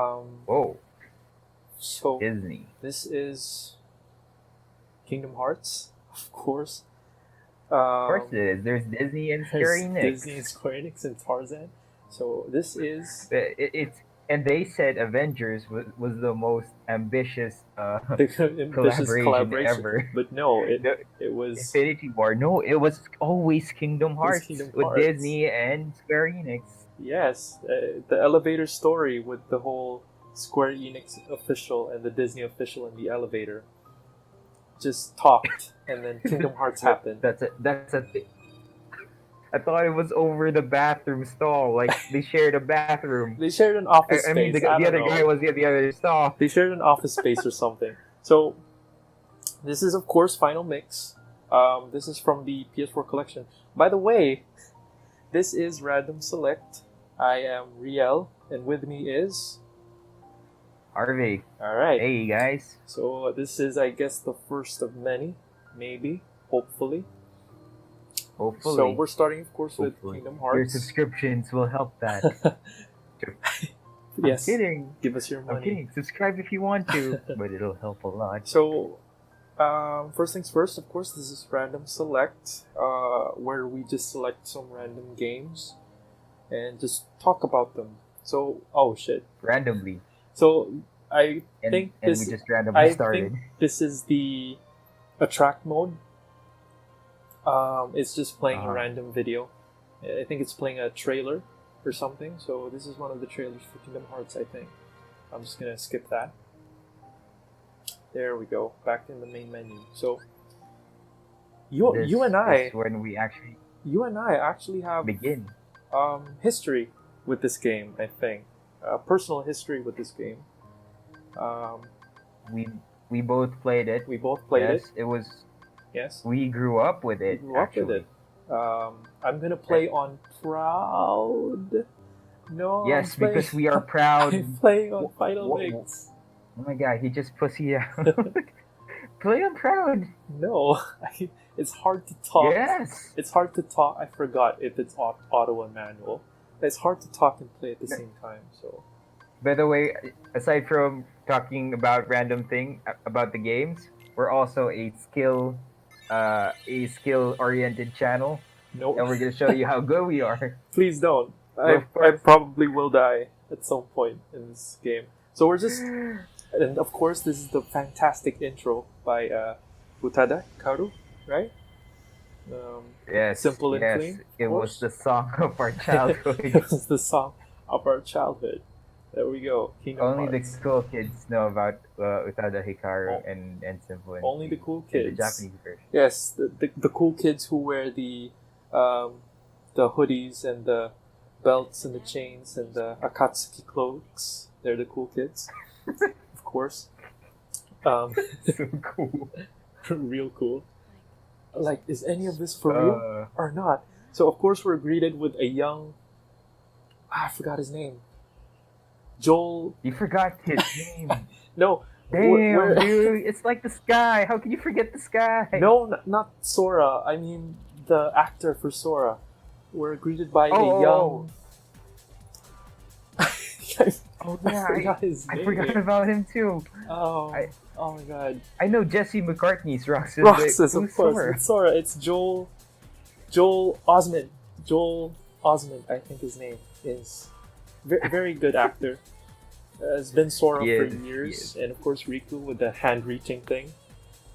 Whoa, So Disney. this is Kingdom Hearts, of course. Of course Um, it is. There's Disney and Square there's Enix. Disney and Square Enix and Tarzan. So this is It's and they said Avengers was the most ambitious the ambitious collaboration collaboration, ever. but no, The it was Infinity War. No, it was always Kingdom it was Hearts Kingdom with Hearts. Disney and Square Enix. Yes, the elevator story with the whole Square Enix official and the Disney official in the elevator just talked, and then Kingdom Hearts happened. That's a thing. I thought it was over the bathroom stall. Like they shared a bathroom. They shared an office I mean, space. I the don't other guy know. was at the other stall. They shared an office space or something. So this is of course Final Mix. This is from the PS4 collection. By the way, this is Random Select. I am Riel, and with me is Harvey. all right. Hey guys. So this is, I guess, the first of many, maybe, hopefully. Hopefully. So we're starting, of course, with Hopefully. Kingdom Your Hearts. subscriptions will help that. Yes. I'm kidding. Give us your I'm money. kidding. Subscribe if you want to, but it'll help a lot. So, first things first, of course, this is Random Select, where we just select some random games and just talk about them. So, oh shit. Randomly. So, I And, think and this we just randomly I started. think this is the attract mode. It's just playing a random video. I think it's playing a trailer or something. So this is one of the trailers for Kingdom Hearts, I think. I'm just gonna skip that. There we go. Back in the main menu. So you and This is when we actually I actually have begin. history with this game. I think personal history with this game. We both played it. We both played yes, it. It was. Yes. We grew up with it. We grew up with it. I'm gonna play on Proud. No. Yes, I'm playing, because we are proud. I'm playing on Final Wha- Mix. Oh my god, he just pussy out. Play on proud. No, it's hard to talk. Yes. It's hard to talk. I forgot if it's auto and manual. It's hard to talk and play at the same time. So. By the way, aside from talking about random thing about the games, we're also a skill oriented channel, No. and we're gonna show you how good we are. Please don't. Of I course. probably will die at some point in this game. So we're just, and of course this is the fantastic intro by Utada Hikaru, right? Yes. Simple and yes. clean. It of was course. the song of our childhood. It was the song of our childhood. There we go. Kingdom Only Hearts. the cool kids know about Utada Hikaru Oh. and Simple. And Only the cool the kids. Japanese version. Yes, the cool kids who wear the hoodies and the belts and the chains and the Akatsuki cloaks. They're the cool kids, of course. So cool. Real cool. Like, is any of this for real or not? So of course we're greeted with a young. I forgot his name. Joel. You forgot his name. No. Damn, dude! It's like the sky. How can you forget the sky? No, not Sora. I mean the actor for Sora. We're greeted by a young. Oh yeah, I forgot about him too. Oh, oh my god. I know Jesse McCartney's Roxas. Roxas, but of course. It's Sora. It's Joel Osment. Joel Osment, I think his name is. Very good actor. Has been Sora for years, and of course Riku with the hand-reaching thing.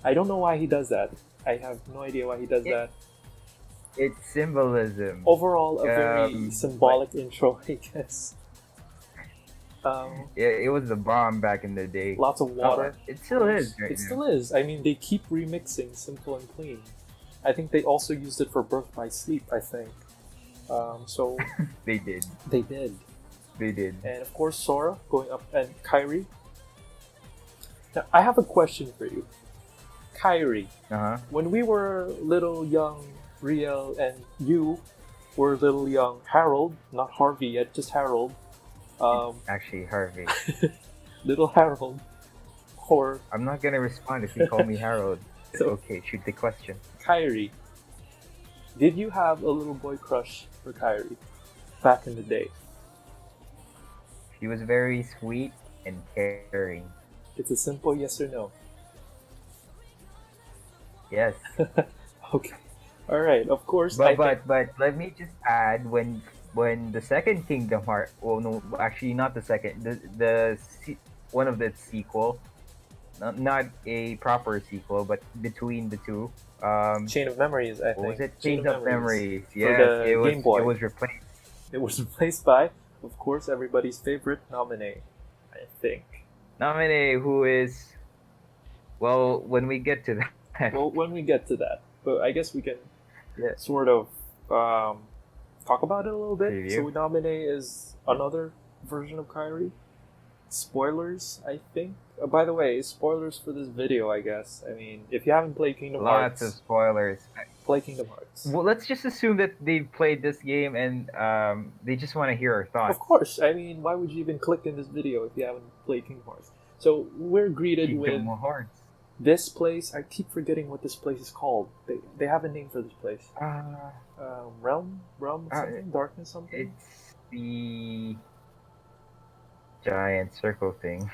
I don't know why he does that. I have no idea why he does that. It's symbolism. Overall, a very symbolic intro, I guess. Yeah, it was the bomb back in the day. Lots of water. It still is. Right It now. still is. I mean, they keep remixing Simple and Clean. I think they also used it for Birth by Sleep, I think. So They did. they did. They did. And of course, Sora going up, and Kairi. Now, I have a question for you. Kairi, when we were little young Riel and you were little young Harold, not Harvey yet, just Harold. Actually, Harvey. Little Harold. Or I'm not gonna respond if you call me Harold. So- Okay, shoot the question. Kairi. Did you have a little boy crush for Kairi back in the day? She was very sweet and caring. It's a simple yes or no. Yes. Okay. All right. Of course. But let me just add when the second Kingdom Heart, well no, actually not the second, one of the sequel, not a proper sequel, but between the two, Chain of Memories. I what was think. it? Chains of Memories. For Yes, the it was Game Boy. it was replaced. It was replaced by, of course, everybody's favorite Nominee. I think. Nominee, who is, well, when we get to that. Well, when we get to that, but I guess we can Yeah. sort of talk about it a little bit. Preview. So Nominee is another version of Kyrie. Spoilers, I think. By the way, spoilers for this video, I guess. I mean, if you haven't played Kingdom Lots of Hearts, spoilers. play Kingdom Hearts. Well, let's just assume that they've played this game and they just want to hear our thoughts. Of course. I mean, why would you even click in this video if you haven't played Kingdom Hearts? So we're greeted with Kingdom Hearts. this place. I keep forgetting what this place is called. They have a name for this place. Realm something, darkness something. It's the giant circle thing.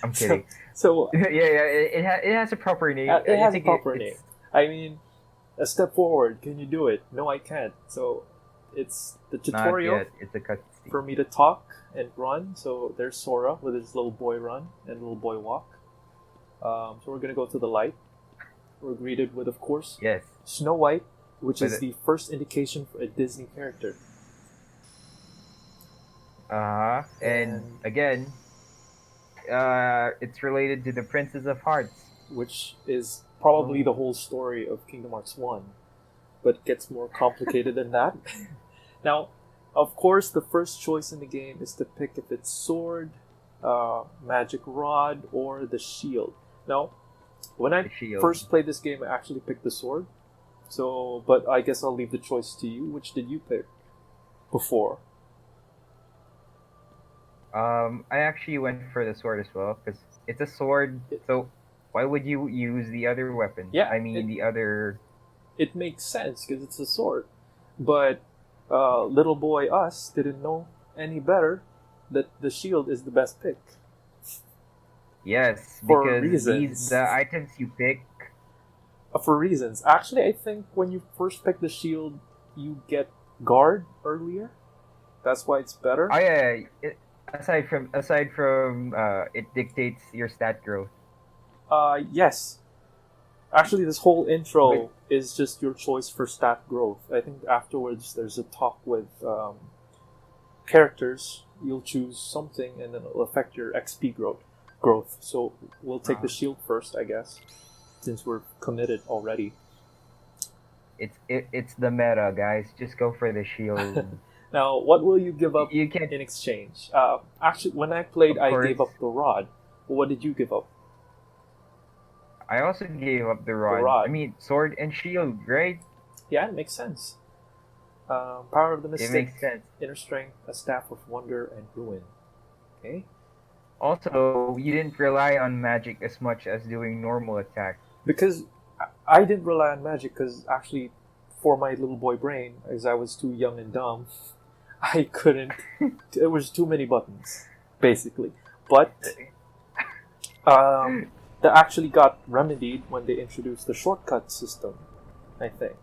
I'm kidding. So yeah, it has a proper name. it I has a think proper it's- name. I mean, a step forward. Can you do it? No, I can't. So it's the Not tutorial yet. It's a cutscene. for me to talk and run. So there's Sora with his little boy run and little boy walk. So we're gonna go to the light. We're greeted with, of course, Yes. Snow White, which With is it. the first indication for a Disney character. And And- again, it's related to the Princess of Hearts. Which is probably the whole story of Kingdom Hearts 1, but gets more complicated than that. Now, of course, the first choice in the game is to pick if it's sword, magic rod, or the shield. Now, when I The shield. first played this game, I actually picked the sword. So, but I guess I'll leave the choice to you. Which did you pick before? I actually went for the sword as well because it's a sword. So why would you use the other weapon? Yeah, I mean the other. It makes sense because it's a sword. But little boy us didn't know any better that the shield is the best pick. Yes, For because reasons. the items you pick. For reasons. Actually, I think when you first pick the shield, you get guard earlier. That's why it's better. Oh yeah, aside from it dictates your stat growth. Yes. Actually, this whole intro Wait. is just your choice for stat growth. I think afterwards there's a talk with characters. You'll choose something, and then it'll affect your XP growth. So we'll take the shield first, I guess, since we're committed already. It's the meta, guys. Just go for the shield. Now, what will you give up You can't. in exchange? Actually, when I played, Of I course. gave up the rod. What did you give up? I also gave up the rod. rod. I mean, sword and shield, right? Yeah, it makes sense. Power of the It Mystic, makes sense. Inner Strength, a Staff of Wonder, and Ruin. Okay? Also, you didn't rely on magic as much as doing normal attack. Because I didn't rely on magic, because actually, for my little boy brain, as I was too young and dumb, I couldn't. There was too many buttons, basically. But that actually got remedied when they introduced the shortcut system, I think,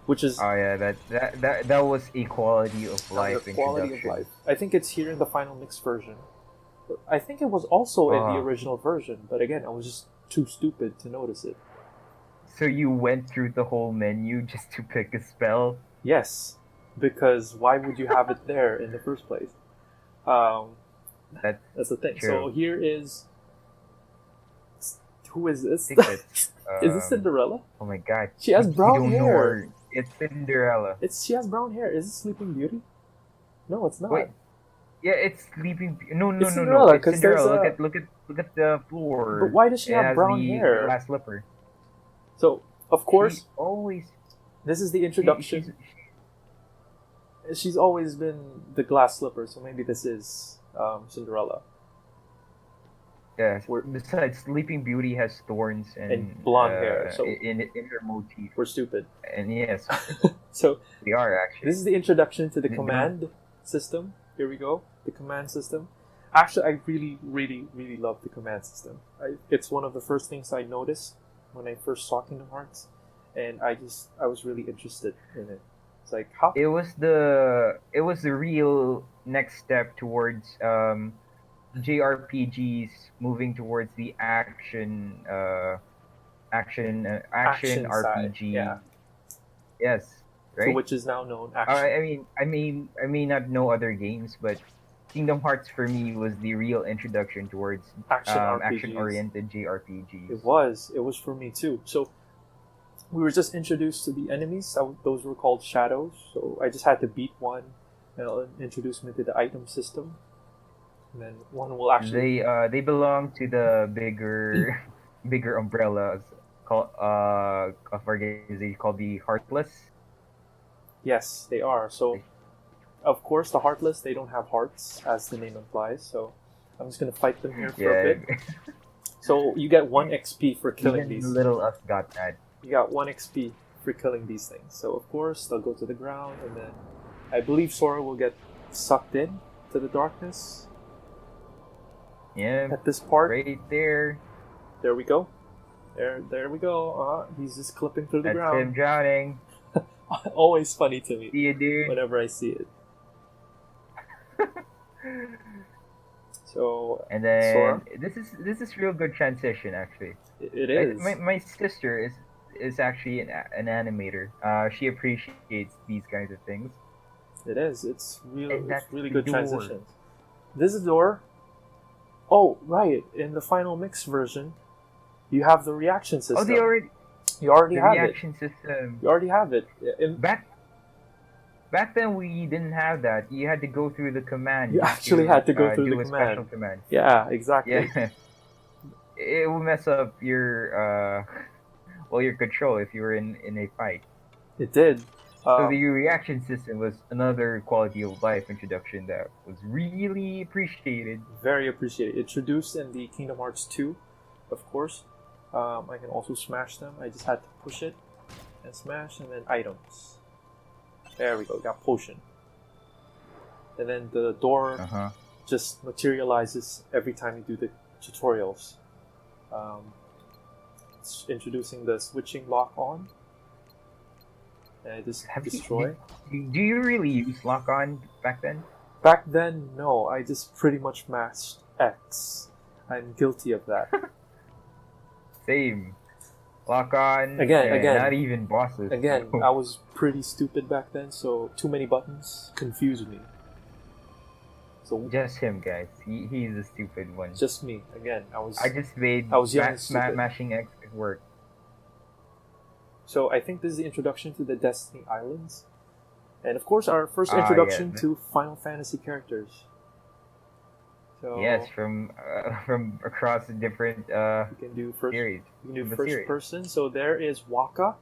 which is Oh yeah, that was equality of life the quality of introduction. life. I think it's here in the final mix version. I think it was also in the Ah. original version, but again, I was just too stupid to notice it. So you went through the whole menu just to pick a spell? Yes, because why would you have it there in the first place? That's the thing. True. So here is. Who is this? I think it's, Is this Cinderella? Oh my god. She has You brown don't know hair. her. It's Cinderella. She has brown hair. Is it Sleeping Beauty? No, it's not. Wait. Yeah, it's Sleeping. No, It's no, no, Cinderella, no. It's 'cause there's Cinderella. a- Look at the floor. But why does she It have has brown the hair? glass slipper. So of course, She always. this is the she- introduction. She's always been the glass slipper, so maybe this is Cinderella. Yes. We're- Besides, Sleeping Beauty has thorns And blonde hair, so- in her motif. We're stupid. And yes, So we are actually. this is the introduction to the Mhm. command system. Here we go. The command system. Actually, I really, really, really love the command system. It's one of the first things I noticed when I first saw Kingdom Hearts, and I was really interested in it. It's like how It was the real next step towards JRPGs moving towards the action action side, RPG. yeah, Yes, to right. which is now known action I may not know other games, but Kingdom Hearts for me was the real introduction towards action RPGs. action-oriented JRPGs. It was for me too. So we were just introduced to the enemies. Those were called shadows. So I just had to beat one, and it'll introduce me to the item system, and then one will actually. They belong to the bigger bigger umbrellas called of organization called the Heartless. Yes, they are. So of course, the Heartless, they don't have hearts, as the name implies. So I'm just gonna fight them here for a Yeah, bit. So you get 1 XP for killing even these. little us got that. You got 1 XP for killing these things. So of course they'll go to the ground, and then I believe Sora will get sucked in to the darkness Yeah, at this part. right there. There we go. There we go. He's just clipping through the That's ground. him drowning. Always funny to me See you, dude. whenever I see it. So And then Sora, this is real good transition actually. it is. My sister is actually an animator. She appreciates these kinds of things. It is. It's And that's really the good door. transitions. This is the door. Oh, right. In the final mix version, you have the reaction system. Oh, they already You already the have it. reaction system. You already have it. Back then we didn't have that. You had to go through the command. You actually had to go through do the a special command. command. Yeah, exactly. Yeah, it will mess up your your control if you were in a fight. It did. So the reaction system was another quality of life introduction that was really appreciated. Very appreciated. Introduced in the Kingdom Hearts 2, of course. I can also smash them. I just had to push it and smash, and then items. There we go. Got potion. And then the door just materializes every time you do the tutorials. It's introducing the switching lock on. And I just destroy. Do you really use lock on back then? Back then, no. I just pretty much mashed X. I'm guilty of that. Same. Lock on. Again. Not even bosses. Again, I was pretty stupid back then, so too many buttons confused me. So just him, guys. He's the stupid one. Just me. Again, I just made young and stupid. mashing X work. So I think this is the introduction to the Destiny Islands, and of course our first introduction to Final Fantasy characters. So yes, from across the different you can do first. series. You can do first person. So there is Wakka,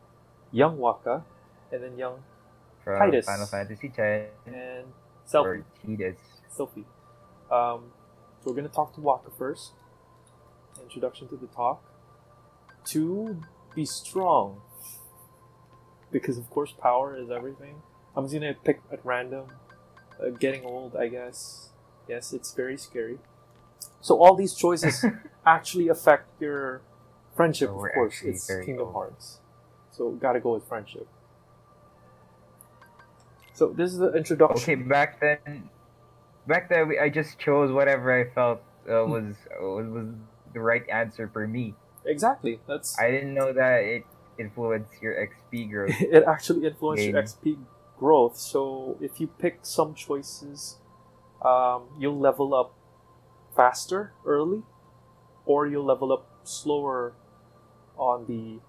young Wakka, and then young from Tidus, Final Fantasy X and Selphie. or Tidus. Selphie. So we're gonna talk to Wakka first. Introduction to the talk. To be strong. Because of course power is everything. I'm just gonna pick at random. Getting old, I guess. Yes, it's very scary. So all these choices actually affect your friendship, So of we're course. actually It's very Kingdom old. Hearts. So gotta go with friendship. So this is the introduction. Okay, back then I just chose whatever I felt was the right answer for me. Exactly. That's I didn't know that it influenced your XP growth. it actually influenced your Game. XP growth. So if you pick some choices, you'll level up faster early, or you'll level up slower on the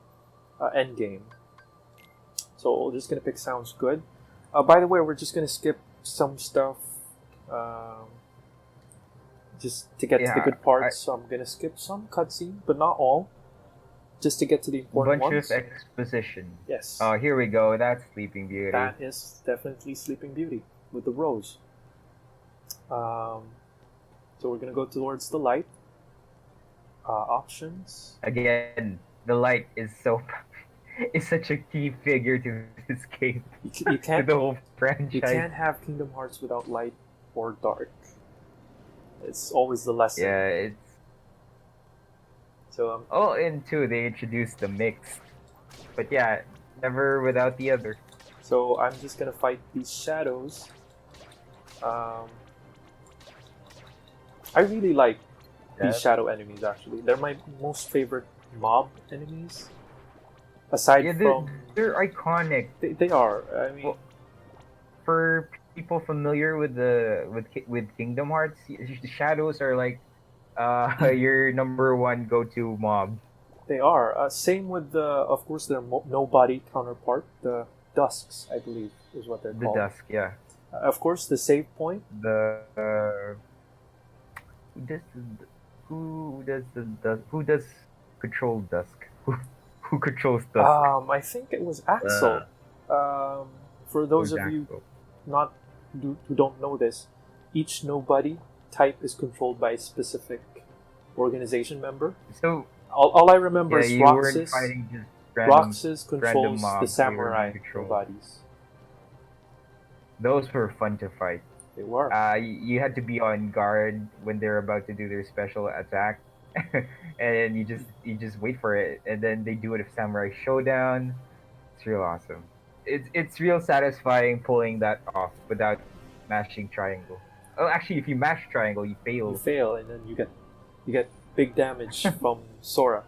end game. So we're just gonna pick sounds good. By the way, we're just gonna skip some stuff, just to get to the good parts. So I'm gonna skip some cutscene, but not all, just to get to the important Bunch ones. of exposition. Yes. Oh, here we go. That's Sleeping Beauty. That is definitely Sleeping Beauty with the rose. So we're gonna go towards the light. Options. Again, the light is is such a key figure to this game. You To can't the whole franchise. you can't have Kingdom Hearts without light or dark. It's always the lesson. Yeah, it's So and two they introduced the mix, but yeah, never without the other. so I'm just gonna fight these shadows. I really like these Yeah. shadow enemies. Actually, they're my most favorite mob enemies. Aside Yeah, from they're iconic. they are. I mean, Well, for people familiar with with Kingdom Hearts, the shadows are like your number one go-to mob. they are. Same with the, of course, their nobody counterpart, the Dusks, I believe, is what they're The called. Dusk, yeah. Of course, the save point. The who does control Dusk? Who controls Dusk? I think it was Axel. For those of you not who don't know this, each nobody type is controlled by a specific organization member. So All I remember yeah, is you weren't Roxas. fighting just random. Roxas controls mobs, the they samurai were controlled. nobodies. Those were fun to fight. They were. You had to be on guard when they're about to do their special attack, and you just wait for it, and then they do it with Samurai Showdown. It's real awesome. It's real satisfying pulling that off without mashing triangle. Oh, actually, if you mash triangle, you fail. You fail, and then you get big damage from Sora.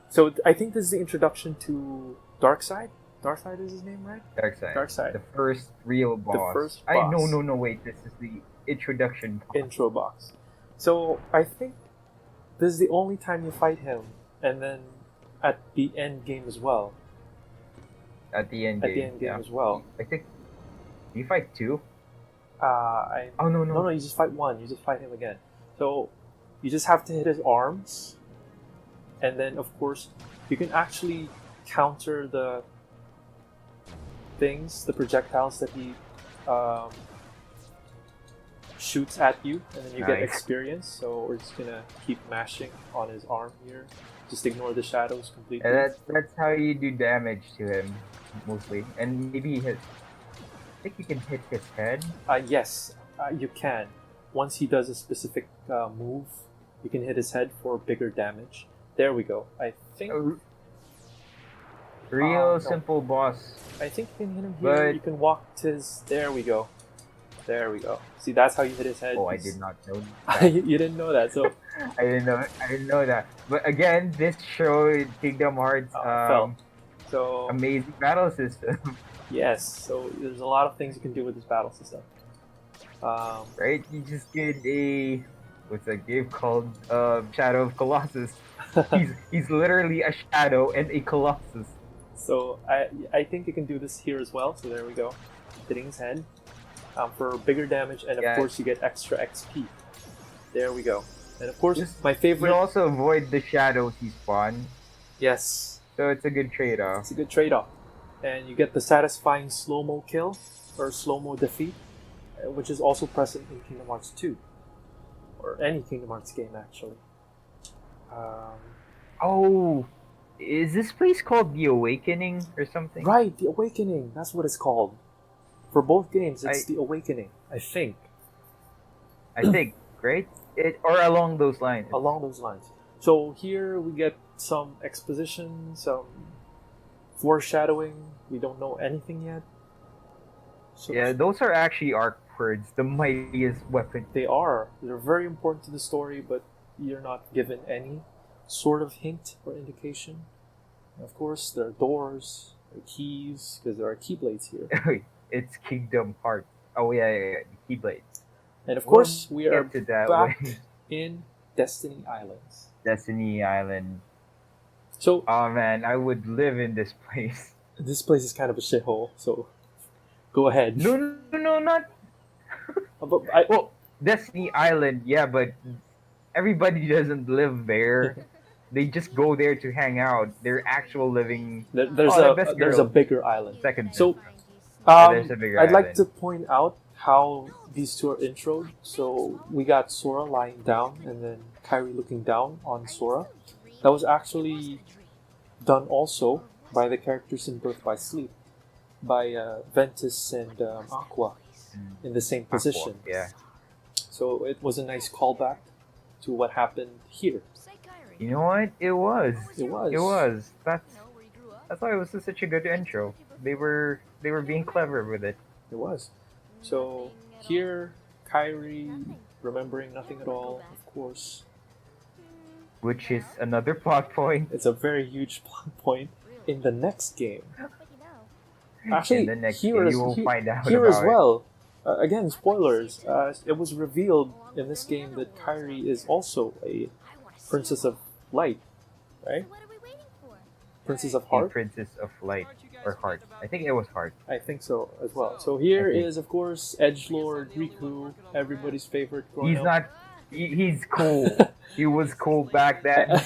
So I think this is the introduction to Darkseid. Darkseid is his name, right? Darkseid. Darkseid. The first real boss. first I boss. no wait. This is the introduction boss. Intro box. So I think this is the only time you fight him, and then at the end game as well. At the end At game. the end game yeah. as well. I think you fight two. Oh no, you just fight one. You just fight him again. So you just have to hit his arms, and then of course you can actually counter the things, the projectiles that he shoots at you, and then you get Nice. experience. So we're just gonna keep mashing on his arm here. Just ignore the shadows completely. And that's how you do damage to him, mostly. And maybe his. I think you can hit his head. Yes, you can. Once he does a specific move, you can hit his head for bigger damage. There we go. I think Real no. simple boss. you can hit him here. But- You can walk to his. There we go. There we go. See, that's how you hit his head. Oh, I did not know. You didn't know that, so I didn't know that. But again, this showed Kingdom Hearts felt. So amazing battle system, yes. So there's a lot of things you can do with this battle system. right? You just did a what's that game called? Shadow of Colossus. He's literally a shadow and a colossus. So I think you can do this here as well. So there we go, hitting his head for bigger damage, and of Yeah. course you get extra XP. There we go, and of course Just- my You favorite. also avoid the shadows he spawn, Yes, so it's a good trade-off. it's a good trade-off, and you get the satisfying slow-mo kill or slow-mo defeat, which is also present in Kingdom Hearts 2, or any Kingdom Hearts game actually. Oh, is this place called The Awakening or something? Right, The Awakening. That's what it's called. For both games, it's I- The Awakening, I think. I think, right? Or along those lines. Along those lines. So here we get some exposition, some foreshadowing. We don't know anything yet. So Yeah, those are actually arc words, the mightiest weapon. they are. They're very important to the story, but you're not given any sort of hint or indication. And of course, there are doors, there are keys, because there are keyblades here. It's Kingdom Hearts. Oh yeah, Keyblade. And of course, we We'll are get to that back way. in Destiny Islands. Destiny Island. So Oh man, I would live in this place. this place is kind of a shithole, so go ahead. No, not. But Well, Destiny Island, yeah, but everybody doesn't live there. They just go there to hang out. They're actual living there's Oh, the best there's a girl. bigger island. second. So there's a bigger I'd like island. to point out how these two are introed. So we got Sora lying down and then Kairi looking down on Sora. That was actually done also by the characters in Birth by Sleep, by Ventus and Aqua in the same position. Yeah. So it was a nice callback to what happened here. You know what? It was. It was. It was. That's why it was such a good intro. They were being clever with it. It was. So here, Kyrie remembering nothing at all, of course. Which is another plot point. It's a very huge plot point in the next game. Actually, In the next here game, as- you will he- find out here about as well. Again, spoilers. It was revealed in this game that Kyrie is also a Princess of Light, right? Princess of it. Heart. Princess of Light or Heart. I think it was Heart. I think so as well. So here I think. is, of course, Edgelord Riku, everybody's favorite. growing He's up. not. He's cool. He was cool back then.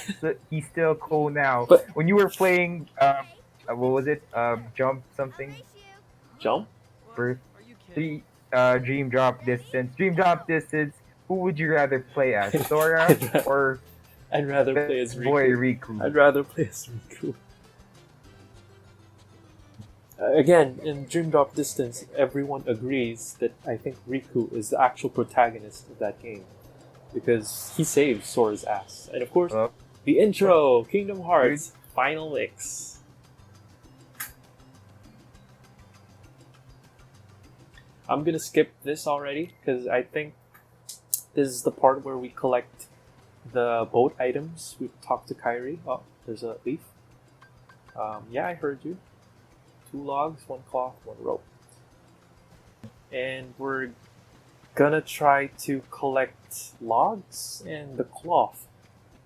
He's still cool now. But- when you were playing, what was it? Jump something. Jump. Birth. Dream drop distance. Dream drop distance. Who would you rather play as, Sora or I'd rather play as boy Riku. Riku? I'd rather play as Riku. Again, in Dream Drop Distance, everyone agrees that I think Riku is the actual protagonist of that game because he saves Sora's ass. And of course, Well, the intro, Kingdom Hearts, final mix. I'm gonna skip this already because I think this is the part where we collect the boat items. We talked to Kyrie. Oh, there's a leaf. Yeah, I heard you. 2 logs, 1 cloth, 1 rope. And we're gonna try to collect logs and the cloth.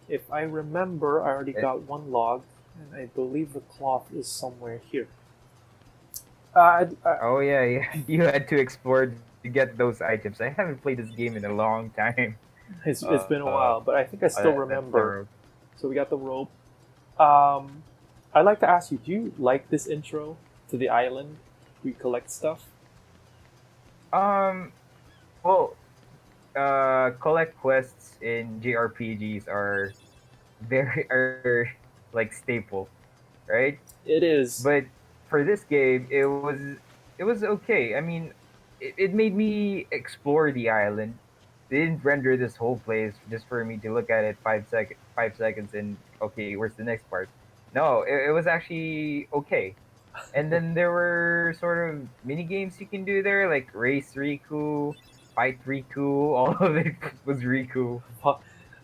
If I remember, I already got 1 log, and I believe the cloth is somewhere here. oh yeah. You had to explore to get those items. I haven't played this game in a long time. It's been a while, but I think I still That's remember. So we got the rope. I'd like to ask you, do you like this intro to the island? We collect stuff. Well, collect quests in JRPGs are like staple, right? It is. But for this game, it was okay. I mean, it made me explore the island. They didn't render this whole place just for me to look at it 5 seconds and okay, where's the next part? No, it was actually okay. And then there were sort of mini games you can do there, like race Riku, fight Riku. All of it was Riku.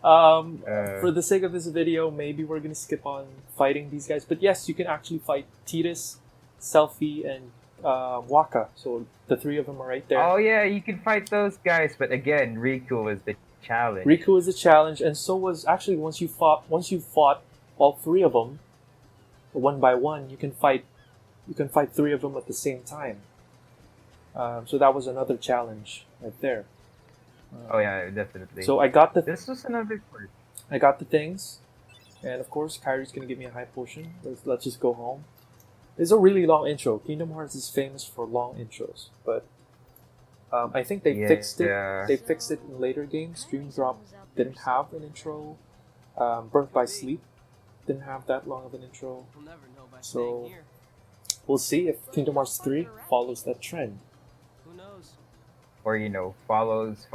For the sake of this video, maybe we're gonna skip on fighting these guys. But yes, you can actually fight Tidus, Selfie, and Waka. So the 3 of them are right there. Oh yeah, you can fight those guys, but again, Riku was the challenge. Riku is a challenge, and so was actually once you fought all 3 of them, one by one, you can fight 3 of them at the same time. So that was another challenge right there. Oh yeah, definitely. So I got this was another part. I got the things, and of course Kyrie's gonna give me a high potion. Let's just go home. It's a really long intro. Kingdom Hearts is famous for long intros, but I think they fixed it. Yeah. They fixed it in later games. Dream Drop didn't have an intro. Birth by Sleep didn't have that long of an intro. So we'll see if Kingdom Hearts 3 follows that trend. Or follows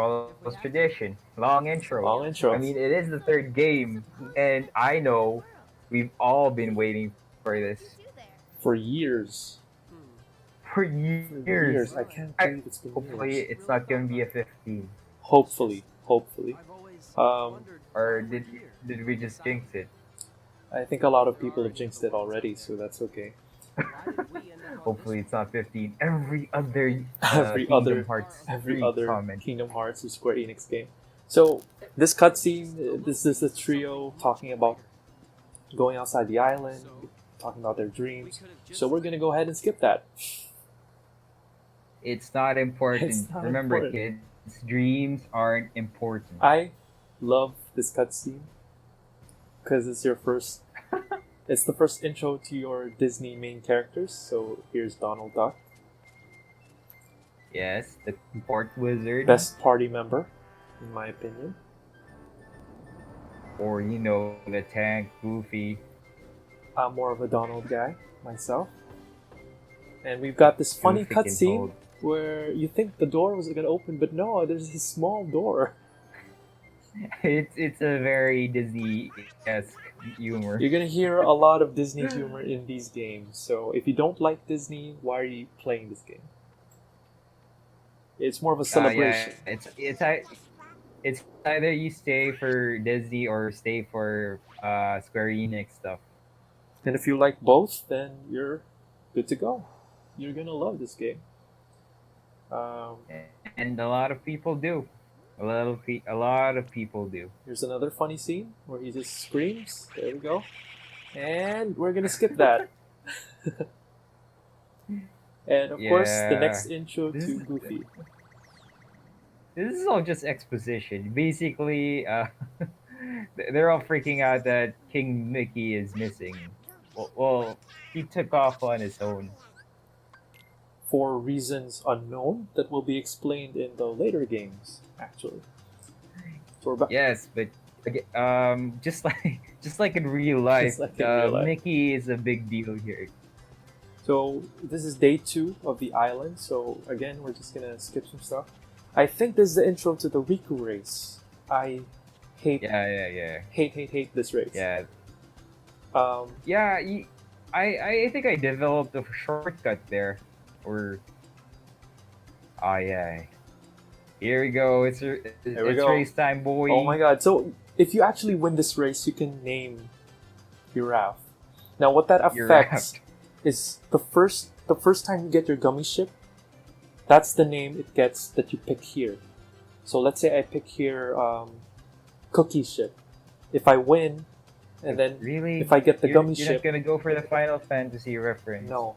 tradition. Long intro. Long intro. I mean, it is the 3rd game, and I know we've all been waiting for this For years. for years. I can't believe it's been Hopefully, years. it's not gonna be a 15. Hopefully. Or did we just jinx it? I think a lot of people have jinxed it already, so that's okay. Hopefully, it's not 15. Every other Every Kingdom Hearts Every 3 other comment. Kingdom Hearts or Square Enix game. So this cutscene, this is a trio talking about going outside the island, talking about their dreams. So we're gonna go ahead and skip that. It's not important. It's not Remember, important. kids, dreams aren't important. I love this cutscene because it's your first. It's the first intro to your Disney main characters. So here's Donald Duck, Yes, the port wizard. best party member, in my opinion. Or, the tank, Goofy. I'm more of a Donald guy myself. And we've got this funny Goofy can cutscene hold. where you think the door was going to open, but no, there's this small door. It's a very Disney-esque humor. You're gonna hear a lot of Disney humor in these games. So if you don't like Disney, why are you playing this game? It's more of a Yeah, celebration. it's either you stay for Disney or stay for Square Enix stuff. And if you like both, then you're good to go. You're gonna love this game. Um, And a lot of people do. A lot of people do. Here's another funny scene where he just screams. There we go. And we're gonna skip that. And of course, the Yeah. next intro This to is Goofy. this is all just exposition. Basically, they're all freaking out that King Mickey is missing. Well, he took off on his own. For reasons unknown that will be explained in the later games, actually. So we're back. Yes, but just like just like in real life, Just like in real life. Mickey is a big deal here. So this is day 2 of the island. So again, we're just gonna skip some stuff. I think this is the intro to the Riku race. I hate, Yeah. hate this race. Yeah. Um, Yeah, I think I developed a shortcut there. Or yeah. Here we go. It's we it's go. race time, boy. Oh my god. So if you actually win this race, you can name Giraffe. Now what that You're affects wrapped. is the first time you get your gummy ship, that's the name it gets that you pick here. So let's say I pick here Cookie Ship. If I win, and then Really? if I get the gummy you're ship, not gonna go for the Final Fantasy reference. no.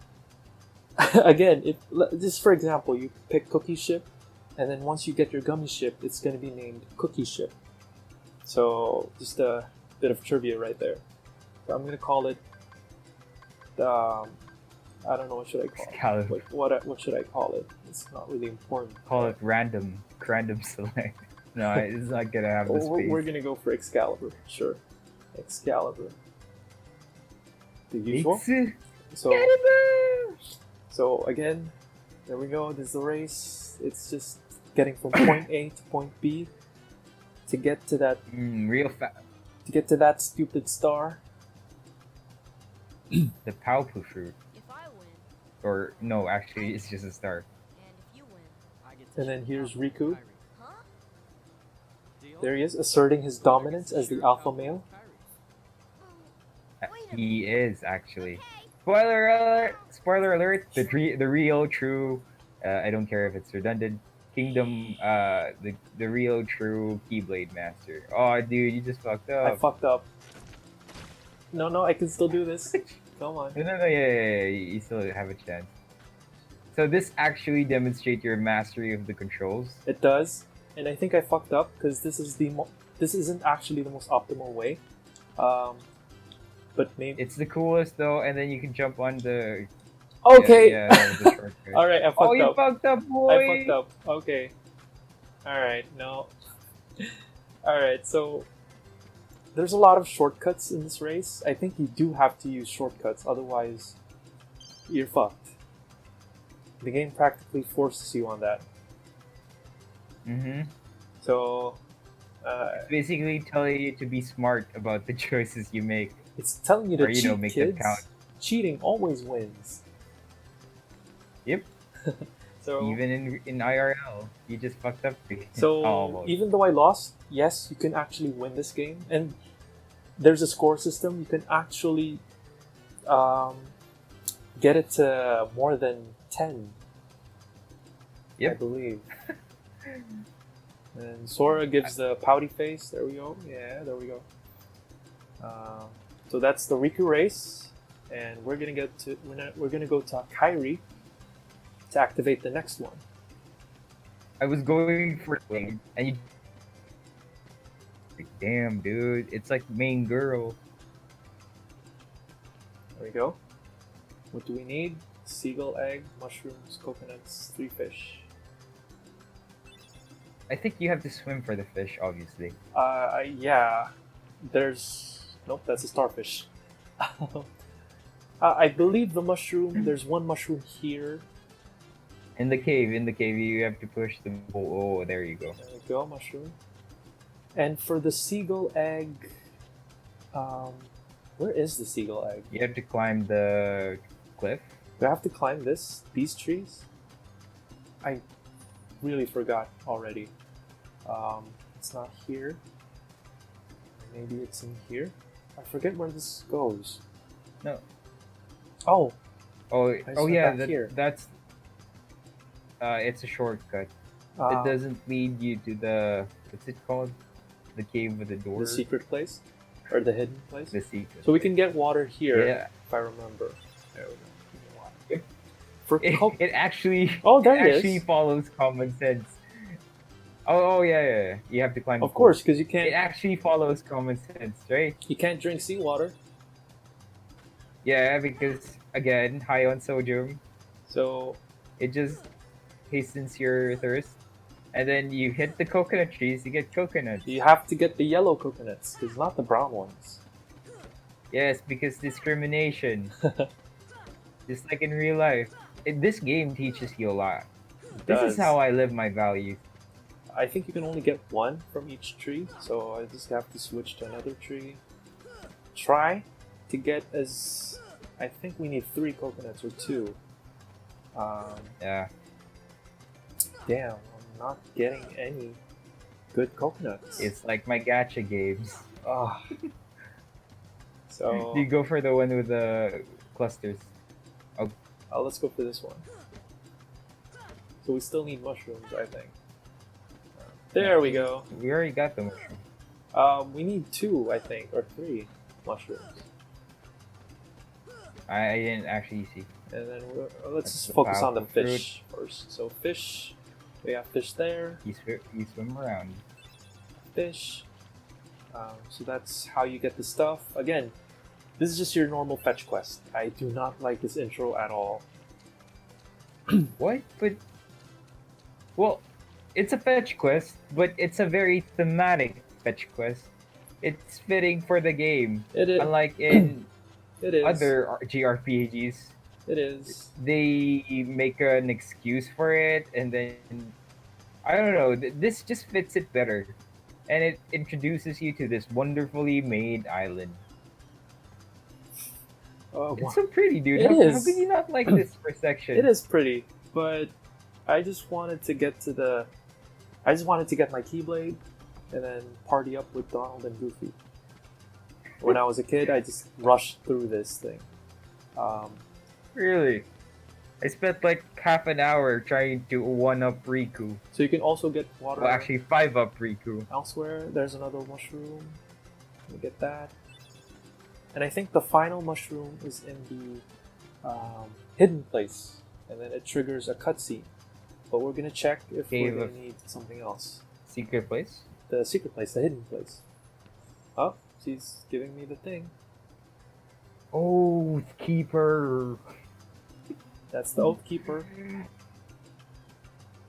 Again, just for example, you pick Cookie Ship, and then once you get your gummy ship, it's going to be named Cookie Ship. So just a bit of trivia right there. So I'm going to call it. I don't know, what should I call Excalibur. it? What should I call it? It's not really important. Call it random select. No, it's not gonna have the space. We're going to go for Excalibur. Sure, Excalibur. The usual. Excalibur! So again, there we go. This is the race. It's just getting from point A to point B to get to that Real fast. to get to that stupid star. The Paupu fruit. If I win, Or no, actually, it's just a star. and if you win, I get to And then check here's out Riku. Kyrie. Huh? Deal? There he is, asserting his dominance as the alpha male. He is actually. Spoiler alert! Spoiler alert! The real true. I don't care if it's redundant. Kingdom. The real true Keyblade Master. Oh, dude, you just fucked I up. fucked up. No, I can still do this. Come on. No, yeah, you still have a chance. So this actually demonstrates your mastery of the controls. It does, and I think I fucked up because this isn't actually the most optimal way. But maybe It's the coolest though, and then you can jump on the. okay. Yeah, that was the shortcut. All right, I fucked Oh, you up. fucked up, boy. I fucked up. Okay. All right. No. All right. So there's a lot of shortcuts in this race. I think you do have to use shortcuts, otherwise you're fucked. The game practically forces you on that. Mm-hmm. So Basically telling you to be smart about the choices you make. it's telling you to Or, you cheat, know, make them kids. count. Cheating always wins. Yep. So Even in IRL, you just fucked up. So Almost. even though I lost, yes, you can actually win this game, and there's a score system. You can actually get it to more than 10. I Yep. believe. And Sora gives the pouty face. There we go. Yeah, there we go. So that's the Riku race, and we're gonna go to Kairi to activate the next one. I was going for wing, and you. Damn, dude, it's like main girl. There we go. What do we need? Seagull egg, mushrooms, coconuts, 3 fish. I think you have to swim for the fish, obviously. Yeah. Nope, that's a starfish. I believe the mushroom. There's one mushroom here. In the cave, you have to push the. Oh, there you go. There we go, mushroom. And for the seagull egg, where is the seagull egg? You have to climb the cliff. Do I have to climb these trees? I really forgot already. It's not here. Maybe it's in here. I forget where this goes. No. Oh, Oh, saw oh yeah, that here. that's. It's a shortcut. uh, It doesn't lead you to the what's it called? The cave with the door. the secret place or the hidden place. The secret. So we can get water here, Yeah. if I remember. There we go. Give me water. It- For It actually. Oh, there it it actually is. follows common sense. Oh yeah. You have to climb. the Of course, because It actually follows common sense, right? you can't drink seawater. Yeah, because again, high on sodium, So it just hastens your thirst. And then you hit the coconut trees, you get coconuts. you have to get the yellow coconuts, because not the brown ones. Yes, because discrimination. Just like in real life. This game teaches you a lot. This is Does. how I live my values. I think you can only get one from each tree, so I just have to switch to another tree. Try to get as... I think we need 3 coconuts or 2. Yeah. Damn, I'm not getting any good coconuts. It's like my gacha games. Ah. So You go for the one with the clusters. let's go for this one. So we still need mushrooms, I think. There we go. We already got the mushroom. We need 2, I think, or 3 mushrooms. I didn't actually see. And then let's That's just the focus on the powerful fish first. So fish, we have fish there, You swim around. fish. So that's how you get the stuff. Again, this is just your normal fetch quest. I do not like this intro at all. What? But well, it's a fetch quest, but it's a very thematic fetch quest. It's fitting for the game, It is. unlike in It is. other JRPGs. It is. They make an excuse for it, and then I don't know. This just fits it better, and it introduces you to this wonderfully made island. It's so pretty, dude. It How is. could you not like this first section? It is pretty, but I just wanted to get to the. I just wanted to get my Keyblade, and then party up with Donald and Goofy. When I was a kid, I just rushed through this thing. Really? I spent like half an hour trying to one-up Riku. So you can also get water Well, actually, 5-up Riku. elsewhere. There's another mushroom. Let me get that. And I think the final mushroom is in the hidden place, and then it triggers a cutscene. But we're gonna check if Cave we're of- gonna need something else. Secret place? The secret place, the hidden place. Oh, she's giving me the thing. Oh, Keeper. That's the Oath Keeper.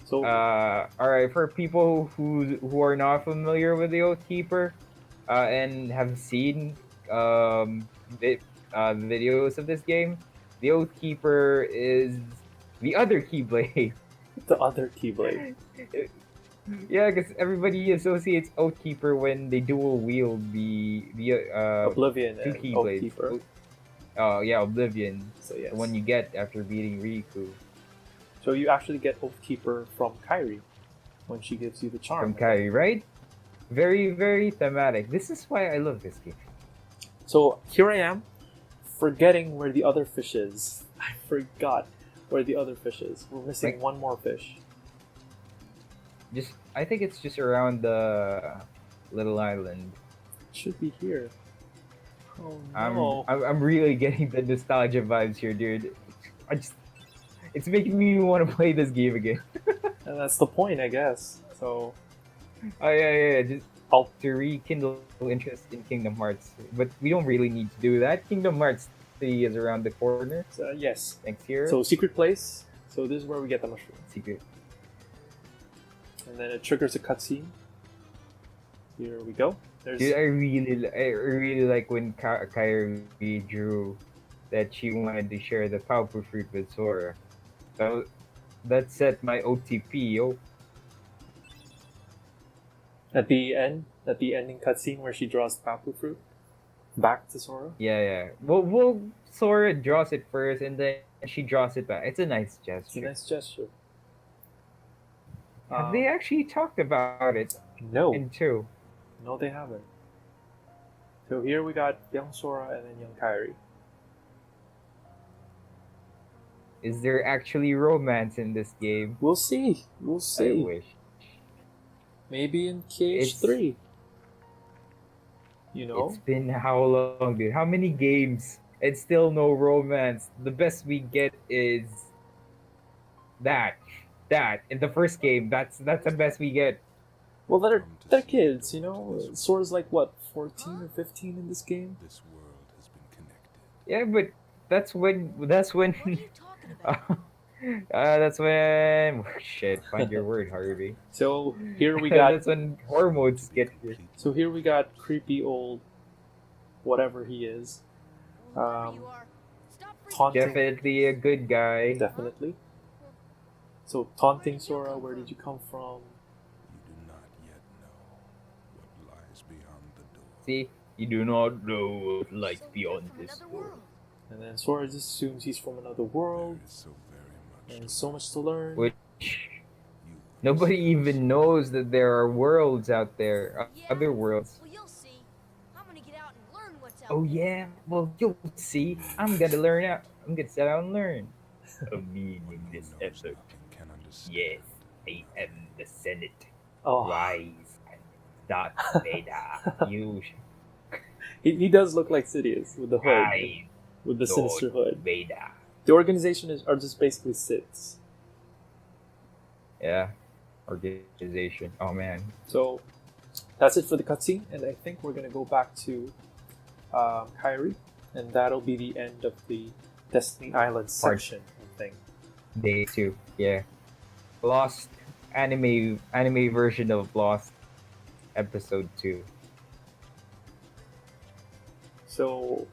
So Alright, for people who are not familiar with the Oath Keeper, and have seen videos of this game, the Oath Keeper is the other Keyblade. the other Keyblade. Yeah, because everybody associates Oath Keeper when they dual wield the Oblivion two and Oath Keyblades. Keeper. Oh yeah, Oblivion, So yes. the one you get after beating Riku So you actually get Oath Keeper from Kairi when she gives you the charm. from Kai, right? Very, very thematic. This is why I love this game. So here I am, forgetting where the other fish is. I forgot where the other fish is. We're missing Like- one more fish. I think it's just around the little island. It should be here. Oh I'm, no. I'm really getting the nostalgia vibes here, dude. It's making me want to play this game again. And that's the point, I guess. So Oh yeah, just I'll- to rekindle interest in Kingdom Hearts. But we don't really need to do that. Kingdom Hearts 3 is around the corner yes. next year. So secret place. So this is where we get the mushroom. Secret. And then it triggers a cutscene. Here we go. There's Dude, I really like when Kairi drew that she wanted to share the Pauper fruit with Sora. That set my OTP, yo. At the ending cutscene where she draws the Papu fruit back to Sora. Yeah. Well, Sora draws it first, and then she draws it back. It's a nice It's a gesture. nice gesture. Have they actually talked about it No, in 2? no, they haven't. So here we got young Sora and then young Kairi. Is there actually romance in this game? We'll see. We'll I see. wish. Maybe in KH It's- 3. You know? It's been how long, dude? How many games? And still no romance. The best we get is that. In the first game, that's the best we get. Well, they're kids, you know? Sora's like, what, 14 or 15 in this game? This world has been connected. Yeah, but that's when What are you talking about? that's when shit. Find your word, Harvey. So here we got that's when hormones get here. so here we got creepy old whatever he is. Whoever you are, stop freaking Taunting. Definitely a good guy. Definitely. So taunting Sora, where did you come from? You do not yet know what lies beyond the door. See, you do not know what lies So beyond from this another world. And then Sora just assumes he's from another world, There is so very much. and so much to learn. Which You nobody even knows that there are worlds out there, Yeah. other worlds. Well, you'll see. I'm gonna get out and learn what's out Oh there. yeah, well you'll see. I'm gonna learn out. I'm gonna sit out and learn. Of me in One who this knows episode. nothing can understand. Yes, I am the Senate. Oh, Rise and Darth Vader. You he does look like Sidious with the hood, rise, with the Lord sinister hood. Vader. The organization are just basically Siths. Yeah, organization. Oh man. So that's it for the cutscene, and I think we're gonna go back to Kairi, and that'll be the end of the Destiny Island section of thing. Day 2. Yeah. Lost anime version of Lost episode 2. So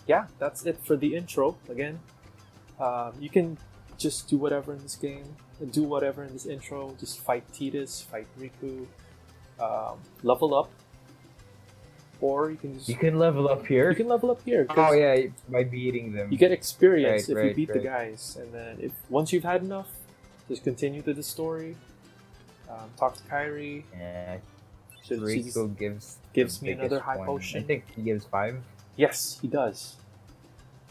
yeah, that's it for the intro. Again, you can just do whatever in this game, do whatever in this intro. Just fight Tidus, fight Riku, level up, or you can just You can level up here. you can level up here. 'cause Oh yeah, by beating them. You get experience Right, if you right, beat the right. guys, and then if once you've had enough, just continue to the story. Talk to Kairi. Yeah, She's- Rico gives gives the me another biggest high one. potion. I think he gives 5. Yes, he does.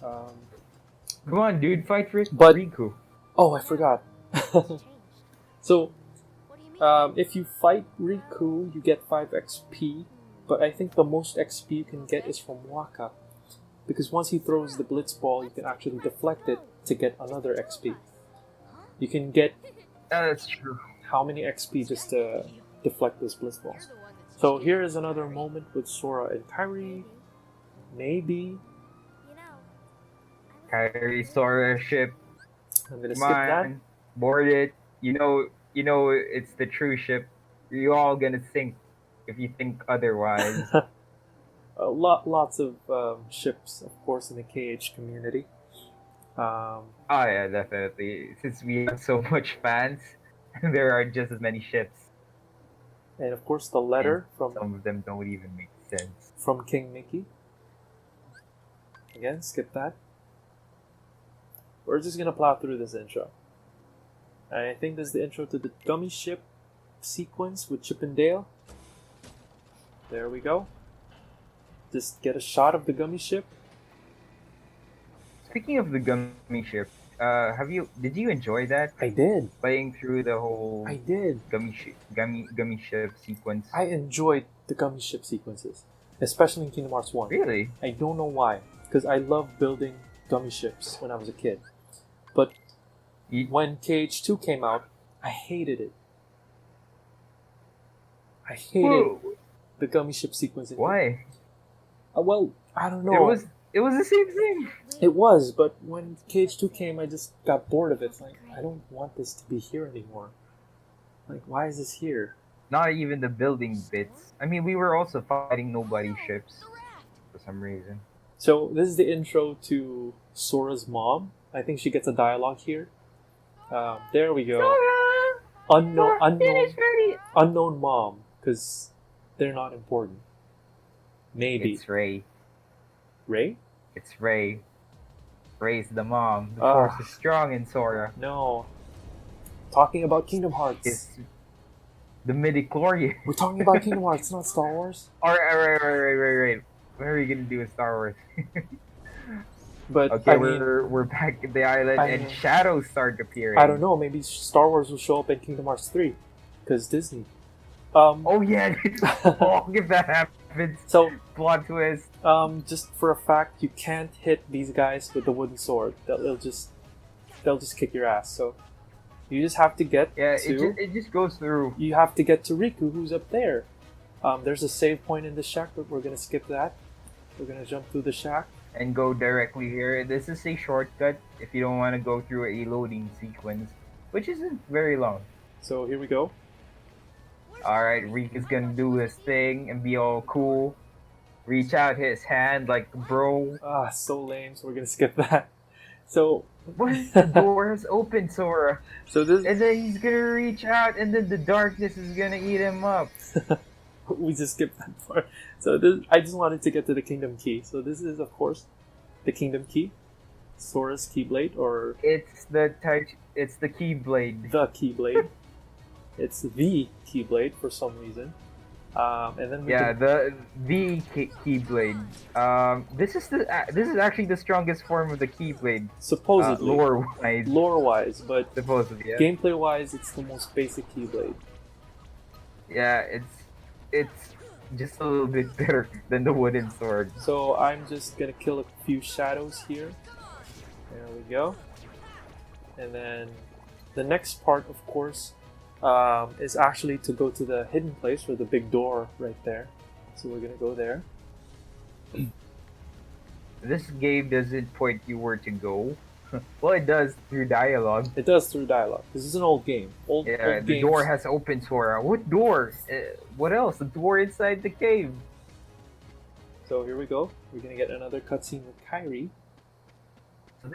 Come on, dude, fight But- Riku. Oh, I forgot. Changed. So, What do you mean? if you fight Riku, you get 5 XP, but I think the most XP you can get is from Waka. Because once he throws the Blitz Ball, you can actually deflect it to get another XP. You can get That's true. how many XP just to deflect those Blitz Balls. You're the one that's So here is another moment with Sora and Kairi. Maybe. You know, Kairi Sora ship. I'm gonna Come skip that. on, board it. You know it's the true ship. You're all gonna sink if you think otherwise. Lots of ships, of course, in the KH community. Oh yeah, definitely. Since we have so much fans, there are just as many ships. And of course, the letter from Some of them don't even make sense. King Mickey. Again, skip that. We're just gonna plow through this intro. I think this is the intro to the gummy ship sequence with Chip and Dale. There we go. Just get a shot of the gummy ship. Speaking of the gummy ship, did you enjoy that? I did. Playing through the whole I did. gummy ship sequence. I enjoyed the gummy ship sequences, especially in Kingdom Hearts 1. Really? I don't know why, because I loved building gummy ships when I was a kid. But You- when KH2 came out, I hated it. I hated Whoa, the gummy ship sequence. why? Well, I don't know. It was the same thing. It was, but when KH2 came, I just got bored of it. It's like, I don't want this to be here anymore. Like, why is this here? Not even the building bits. I mean, we were also fighting nobody Oh, ships the raft. for some reason. So, this is the intro to Sora's mom. I think she gets a dialogue here. There we go. Unknown mom because they're not important. Maybe. It's Ray. Ray? It's Ray. Ray's the mom. The Ah. force is strong in Sora. No. Talking about Kingdom Hearts. It's the midichlorian. We're talking about Kingdom Hearts, not Star Wars. Alright. What are we gonna do with Star Wars? But Okay, I mean, we're back at the island I and mean- shadows start appearing. I don't know. Maybe Star Wars will show up in Kingdom Hearts 3, because Disney. Oh yeah, oh, if that happens, So, plot twist. just for a fact, you can't hit these guys with the wooden sword. They'll just kick your ass. So, you just have to get Yeah, to. it just goes through. You have to get to Riku, who's up there. There's a save point in the shack, but we're gonna skip that. We're gonna jump through the shack. And go directly here. This is a shortcut if you don't want to go through a loading sequence, which isn't very long. So here we go. Alright, Reek is gonna do his thing and be all cool. Reach out his hand like bro. Ah, so lame. So we're gonna skip that. So, What? The door is open, Sora. so this And then he's gonna reach out and then the darkness is gonna eat him up. we just skipped that part. So this, I just wanted to get to the Kingdom Key. So this is, of course, the Kingdom Key, Sora's Keyblade, or It's the Keyblade. the Keyblade. It's the Keyblade for some reason. And then we Yeah, can- the Keyblade. This is actually the strongest form of the Keyblade. supposedly Lore wise, lore-wise, but supposedly. Yeah. gameplay-wise, it's the most basic Keyblade. Yeah, it's just a little bit better than the wooden sword. So I'm just gonna kill a few shadows here. There we go. And then the next part, of course, is actually to go to the hidden place or the big door right there. So we're gonna go there. This game doesn't point you where to go. Well, it does through dialogue. It does through dialogue. This is an old game. Old Yeah, old the games. door has opened, Sora. What door? What else? The door inside the cave. So here we go. We're gonna get another cutscene with Kairi. So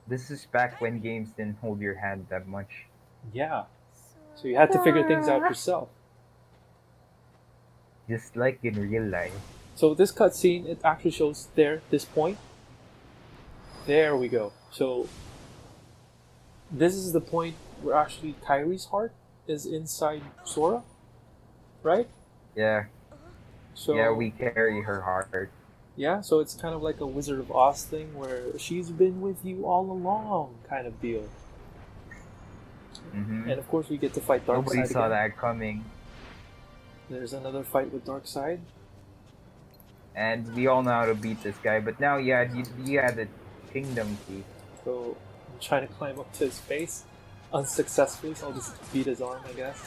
this is back when games didn't hold your hand that much. Yeah. So you had to figure things out yourself. Just like in real life. So this cutscene, it actually shows there, this point. There we go. So this is the point where actually Kairi's heart is inside Sora, right? Yeah. So Yeah, we carry her heart. yeah, so it's kind of like a Wizard of Oz thing where she's been with you all along, kind of deal. Hmm And of course, we get to fight Darkseid Nobody saw again. that coming. There's another fight with Darkseid. And we all know how to beat this guy, but now you had the Kingdom Key. So I'm trying to climb up to his face unsuccessfully, so I'll just beat his arm, I guess.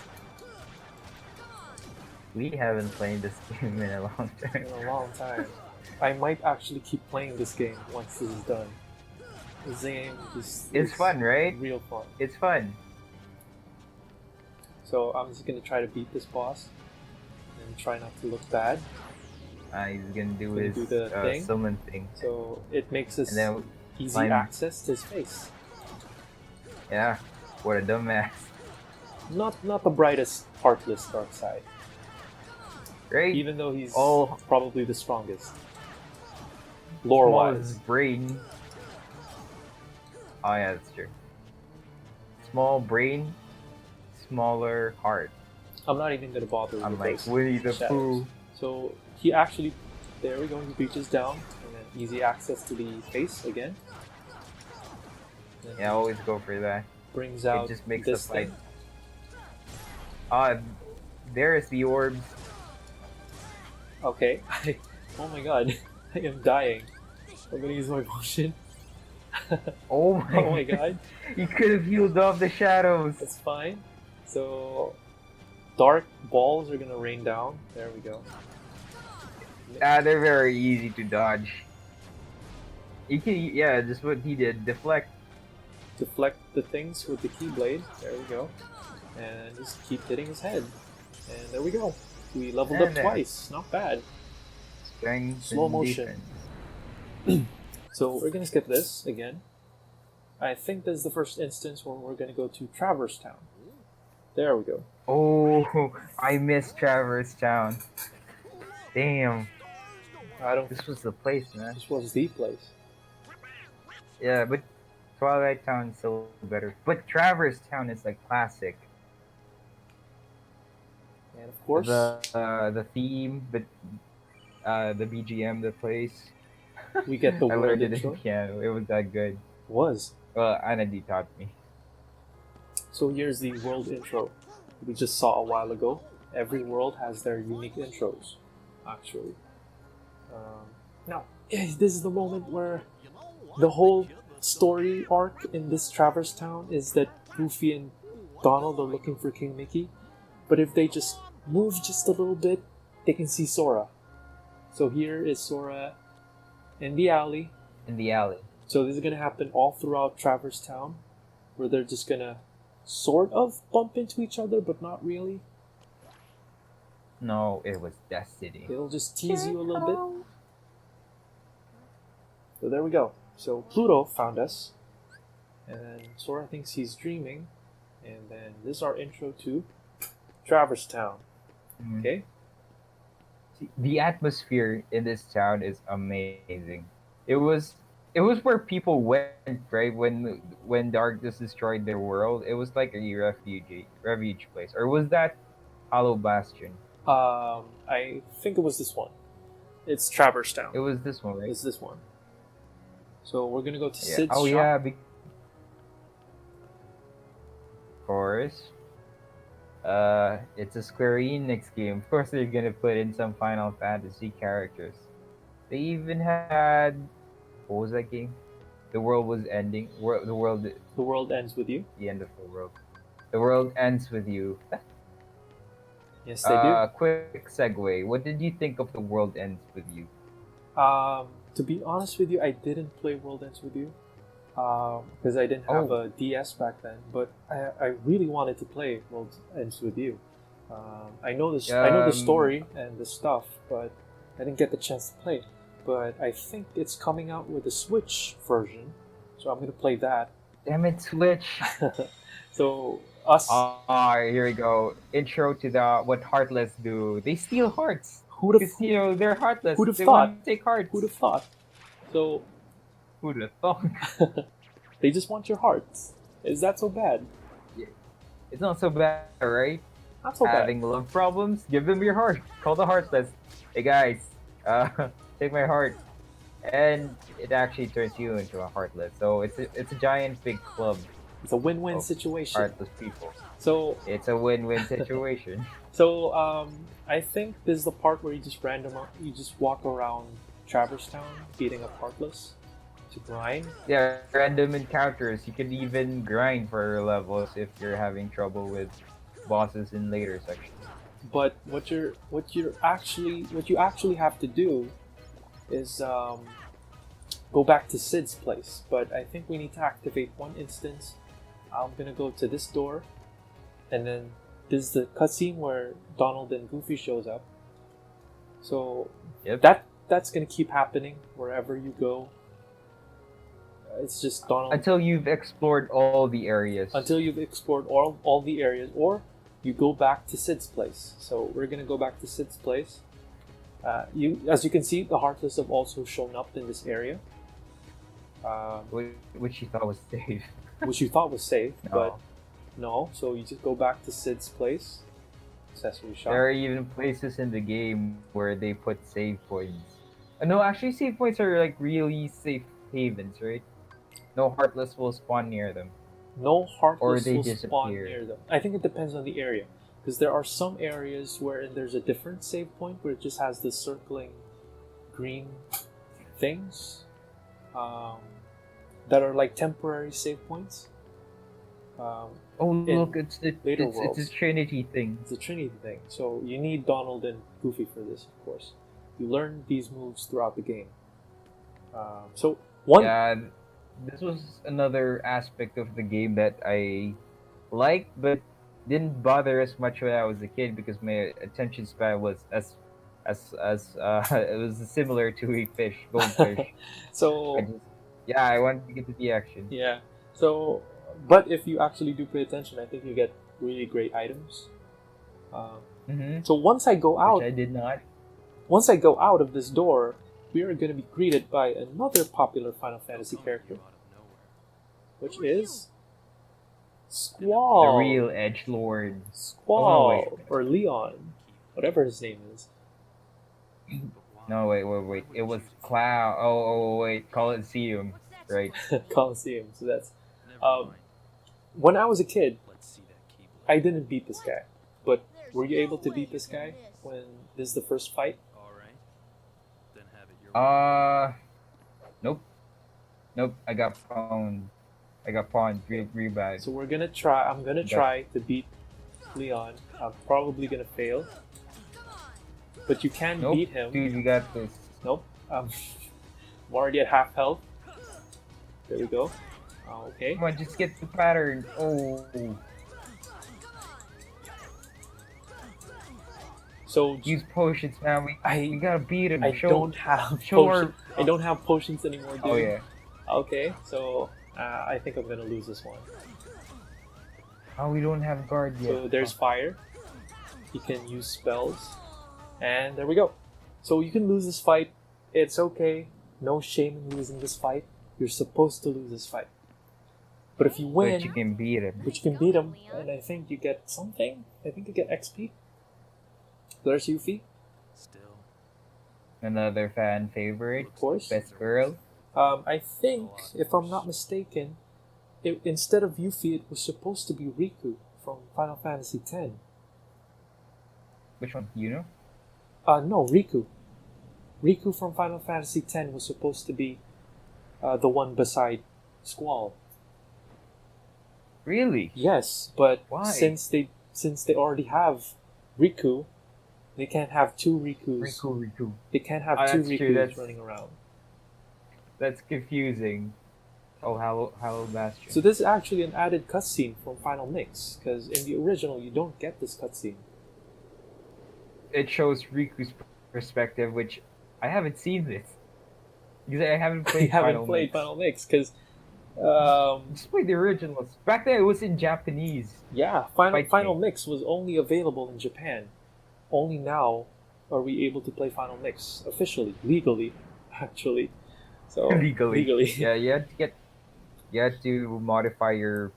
We haven't played this game in a long In time. a long time. I might actually keep playing this game once this is done. This game is It's fun, right? real fun. It's fun. So I'm just gonna try to beat this boss and try not to look bad. He's gonna do Gonna his do the thing. summon thing. So it makes us And then, easy climb. access to his face. yeah, what a dumbass. Not the brightest, heartless Darkseid, Right? even though he's all probably the strongest. Lore-wise. small brain. Oh yeah, that's true. Small brain, smaller heart. I'm not even gonna bother with Unlike those Winnie the shadows. Pooh. So he actually, there we go, he reaches down, and then easy access to the face again. Then Yeah, I always go for that. brings It out just makes the this fight. thing. There's the orbs. Okay, oh my god, I am dying. I'm gonna use my potion. Oh my, Oh my god, You could have healed off the shadows. that's fine. So, dark balls are gonna rain down. There we go. They're very easy to dodge. You can, yeah, just what he did. Deflect. Deflect the things with the Keyblade. There we go. And just keep hitting his head. And there we go. We leveled up And there. twice. Not bad. Strength. Slow and motion. defense. So we're gonna skip this again. I think this is the first instance where we're gonna go to Traverse Town. There we go. Oh, I miss Traverse Town. Damn, I don't. this was the place, man. This was the place. Yeah, but Twilight Town is so better. But Traverse Town is like classic. And of course, The theme, the BGM, the place. we get the I world learned it intro. in piano. It was that good. Was. Well, Anadi taught me. So here's the world intro we just saw a while ago. Every world has their unique intros, actually. Now, this is the moment where the whole story arc in this Traverse Town is that Goofy and Donald are looking for King Mickey, but if they just move just a little bit, they can see Sora. So here is Sora in the alley. In the alley. So this is gonna happen all throughout Traverse Town, where they're just gonna sort of bump into each other, but not really. No, it was Destiny. It'll just tease you a little bit. So there we go. So Pluto found us, and then Sora thinks he's dreaming, and then this is our intro to Traverse Town. Mhm. Okay. The atmosphere in this town is amazing. It was where people went, right, when darkness destroyed their world. It was like a refuge place. Or was that Hollow Bastion? I think it was this one. It's Traverse Town. It was this one, right? It's this one. So we're gonna go to Yeah. Sid's Oh shop. yeah, of course. It's a Square Enix game. Of course, they're gonna put in some Final Fantasy characters. They even had, what was that game? The world was ending. The world, The world ends with you. the end of the world. The world ends with you. Yes, they do. Quick segue. What did you think of the world ends with you? To be honest with you, I didn't play World Ends with You because I didn't have a DS back then. But I really wanted to play World Ends with You. I know this. I know the story and the stuff, but I didn't get the chance to play. But I think it's coming out with a Switch version, so I'm gonna play that. Damn it, Switch! So us, Here we go. Intro to what Heartless do. They steal hearts. who'd have Because, they're heartless. Who'd have They thought? want to take hearts. who'd have thought? So Who'd have thought? they just want your hearts. Is that so bad? It's not so bad, right? Not so bad. Having love problems? Give them your heart. Call the Heartless. Hey guys, take my heart. And it actually turns you into a Heartless. So it's a giant big club It's a win-win of situation. heartless people. So It's a win-win situation. So I think this is the part where you just walk around Traverse Town beating up Heartless to grind. Yeah, random encounters. You can even grind for your levels if you're having trouble with bosses in later sections. But what you actually have to do is go back to Sid's place. But I think we need to activate one instance. I'm gonna go to this door, and then this is the cutscene where Donald and Goofy shows up. So Yep. that's gonna keep happening wherever you go. It's just Donald Until you've explored all the areas. until you've explored all the areas, or you go back to Sid's place. So we're gonna go back to Sid's place. As you can see, the Heartless have also shown up in this area, Which you thought was safe. which you thought was safe, No. but no. So you just go back to Sid's place, accessory shop. There are even places in the game where they put save points. No, actually, save points are like really safe havens, right? No Heartless will spawn near them. No Heartless Or they will spawn disappear. near them. I think it depends on the area, because there are some areas where there's a different save point where it just has the circling green things that are like temporary save points. Oh, In look, it's later it's worlds. a Trinity thing. It's a Trinity thing, so you need Donald and Goofy for this, of course. You learn these moves throughout the game. So one, Yeah, this was another aspect of the game that I liked, but didn't bother as much when I was a kid because my attention span was as it was similar to a goldfish. so I wanted to get to the action. yeah. So, but if you actually do pay attention, I think you get really great items. Mm-hmm. So once I go out, Which I did not. once I go out of this door, we are going to be greeted by another popular Final Fantasy character, which is Squall. The real edgelord. Squall Oh, no, wait. or Leon, whatever his name is. No, wait. It was Cloud. Wait. Coliseum. Right. Coliseum. So that's when I was a kid, I didn't beat this guy. But were you able to beat this guy when this is the first fight? Nope. I got pawned. Real bad. So we're gonna try. I'm gonna try to beat Leon. I'm probably gonna fail. But you can Nope. beat him. Dude, you got this. Nope. I'm already at half health. There we go. Okay. Come on, just get the pattern. Oh. So Use potions, man. We gotta beat him. I don't have potions. I don't have potions anymore, dude. Oh yeah. Okay, so I think I'm gonna lose this one. Oh, we don't have guard yet. So there's fire. You can use spells, and there we go. So you can lose this fight. It's okay. No shame in losing this fight. You're supposed to lose this fight. But if you win, But you can beat him. which you can beat him, and I think you get something. I think you get XP. There's Yuffie, Another fan favorite. of course. Best girl. I think, if I'm not mistaken, instead of Yuffie, it was supposed to be Riku from Final Fantasy X. Which one? You know? No, Riku. Riku from Final Fantasy X was supposed to be the one beside Squall. Really? Yes, but Why? since they already have Riku, they can't have two Rikus. Riku. They can't have Oh, two that's true, Rikus that's- running around. That's confusing. Oh, how Bastion. So this is actually an added cutscene from Final Mix, because in the original you don't get this cutscene. It shows Riku's perspective, which I haven't seen this. Because I haven't You played haven't Final played Mix. Final Mix, because Just played the originals. Back then it was in Japanese. yeah, Fight Final me. Mix was only available in Japan. Only now are we able to play Final Mix officially, legally, actually. So legally, Yeah, you had to modify your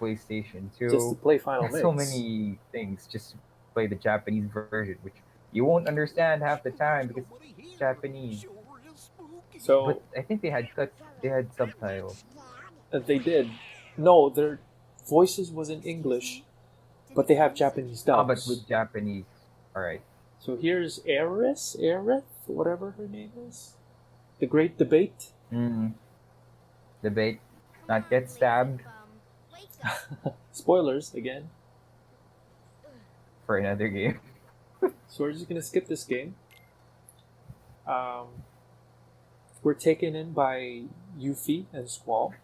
PlayStation too. just to play Final Mix. So many things just to play the Japanese version, which you won't understand half the time because it's Japanese. So But I think they had subtitles. they did. No, their voices was in English, but they have Japanese Oh, dubs. but with Japanese. Alright. So here's Aerith, whatever her name is. The Great Debate. Debate. Not get stabbed Spoilers again. for another game. So we're just gonna skip this game. We're taken in by Yuffie and Squall.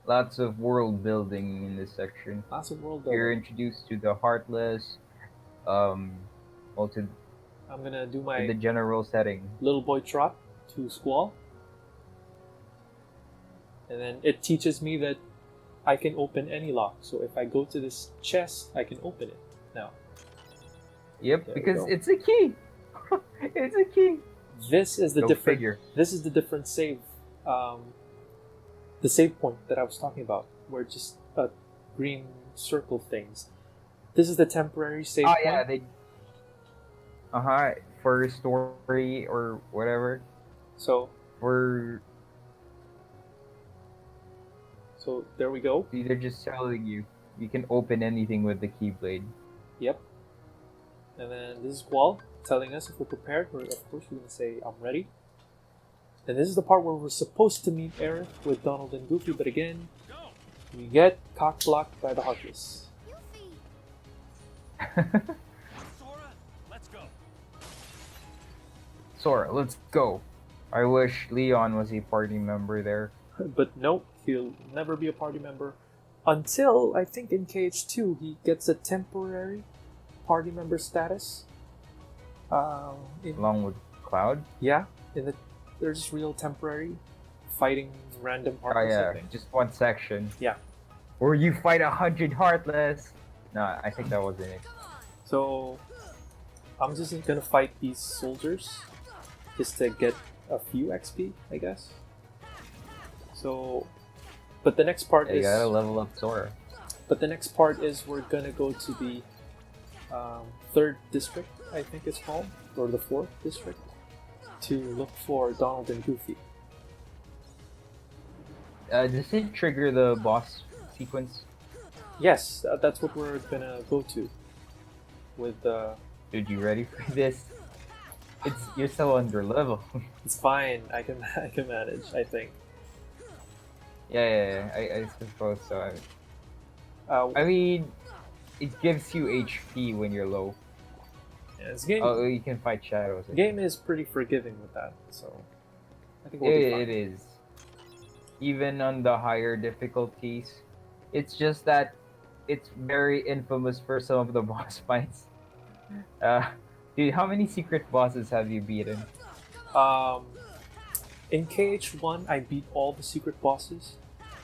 Lots of world building in this section. Lots of world You're building. introduced to the Heartless, well, to I'm gonna do the my general setting. little boy trot to Squall. And then it teaches me that I can open any lock. So if I go to this chest, I can open it now. Yep, There we because go. it's a key. It's a key. This is the Go different. figure. This is the different save. The save point that I was talking about, where just green circle things. This is the temporary save Oh point. yeah, they. For story or whatever. So For there we go. they're just telling you can open anything with the Keyblade. Yep. And then this is Squall telling us if we're prepared. Of course, we're gonna say I'm ready. And this is the part where we're supposed to meet Aerith with Donald and Goofy, but again, we get cock blocked by the Heartless. Sora, let's go. I wish Leon was a party member there. But nope, he'll never be a party member until I think in KH2 he gets a temporary party member status. Along with Cloud. Yeah, they're just real temporary, fighting random Oh heartless. I yeah, think. just one section. Yeah. Or you fight 100 Heartless. No, I think that wasn't it. So I'm just gonna fight these soldiers just to get a few XP, I guess. So, but the next part Yeah, you is. gotta level up Sora. But the next part is we're gonna go to the third district, I think it's called, or the fourth district, to look for Donald and Goofy. Does it trigger the boss sequence? Yes, that's what we're gonna go to. With Dude, you ready for this? You're so under level. it's fine. I can manage. I think. Yeah, I suppose so. Uh, I mean, it gives you HP when you're low. yeah, this game Oh, you can fight shadows. game is pretty forgiving with that, so I think we'll be fine. It is. Even on the higher difficulties, it's just that it's very infamous for some of the boss fights. Dude, how many secret bosses have you beaten? In KH1, I beat all the secret bosses.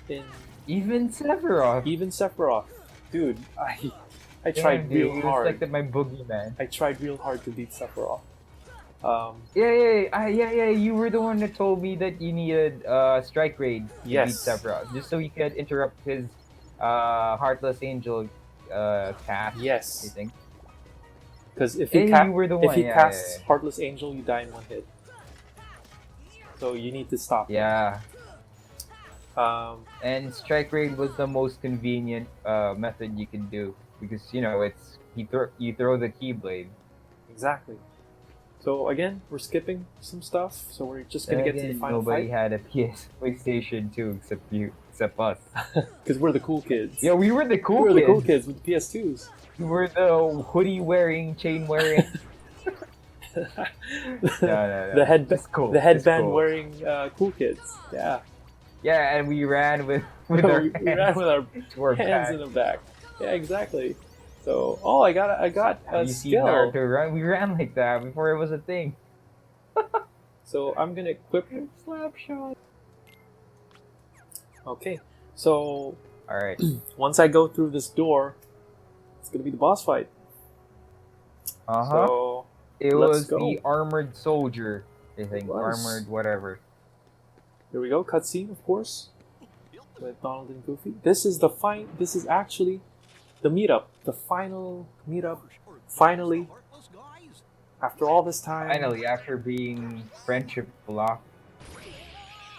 In Even Sephiroth. even Sephiroth, dude, I Damn, tried dude, real he was hard. like my boogeyman. I tried real hard to beat Sephiroth. Yeah. You were the one that told me that you needed strike raid to Yes. beat Sephiroth, just so you could interrupt his Heartless Angel cast. I Yes, think. because if Yeah, he, you were the if one, he yeah, casts yeah. Heartless Angel, you die in one hit. So you need to stop. Yeah, Him. and strike raid was the most convenient method you can do because it's you throw the keyblade. Exactly. So again, we're skipping some stuff. So we're just gonna get to the Again, final nobody fight had a PlayStation 2 except us. because we're the cool kids. Yeah, we were the cool we're kids. the cool kids with PS2s. We were the hoodie wearing, chain wearing. No. The head, It's cool. the It's headband cool. wearing cool kids. Yeah, Yeah, and we ran with we our ran hands with our to our hands back. in the back. Yeah, exactly. So, I got a Have you seen skill. Naruto run? We ran like that before it was a thing. So I'm gonna equip. Slap shot. Okay. So All right. once I go through this door, it's gonna be the boss fight. Uh huh. So It let's was go. the armored soldier. I think It was. armored whatever. here we go. Cutscene, of course, with Donald and Goofy. This is This is actually the meetup. The final meetup. Finally, after all this time, Finally, after being friendship blocked,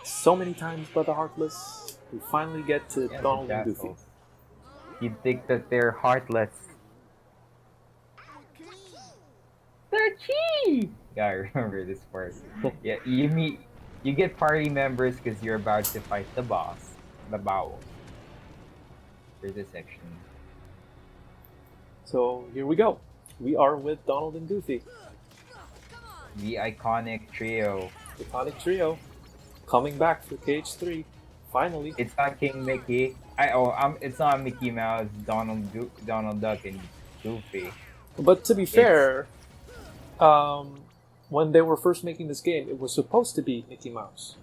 so many times by the Heartless, we finally get to yeah, Donald the and Goofy. assholes. You'd think that they're heartless. The chi! Yeah, I remember this part. Yeah, you get party members because you're about to fight the boss, the Bao. For this section. So here we go. We are with Donald and Goofy, The iconic trio. iconic trio, coming back for KH3. Finally, It's not King Mickey. It's not Mickey Mouse, Donald Duck, and Goofy. but to be fair, when they were first making this game, it was supposed to be Mickey Mouse,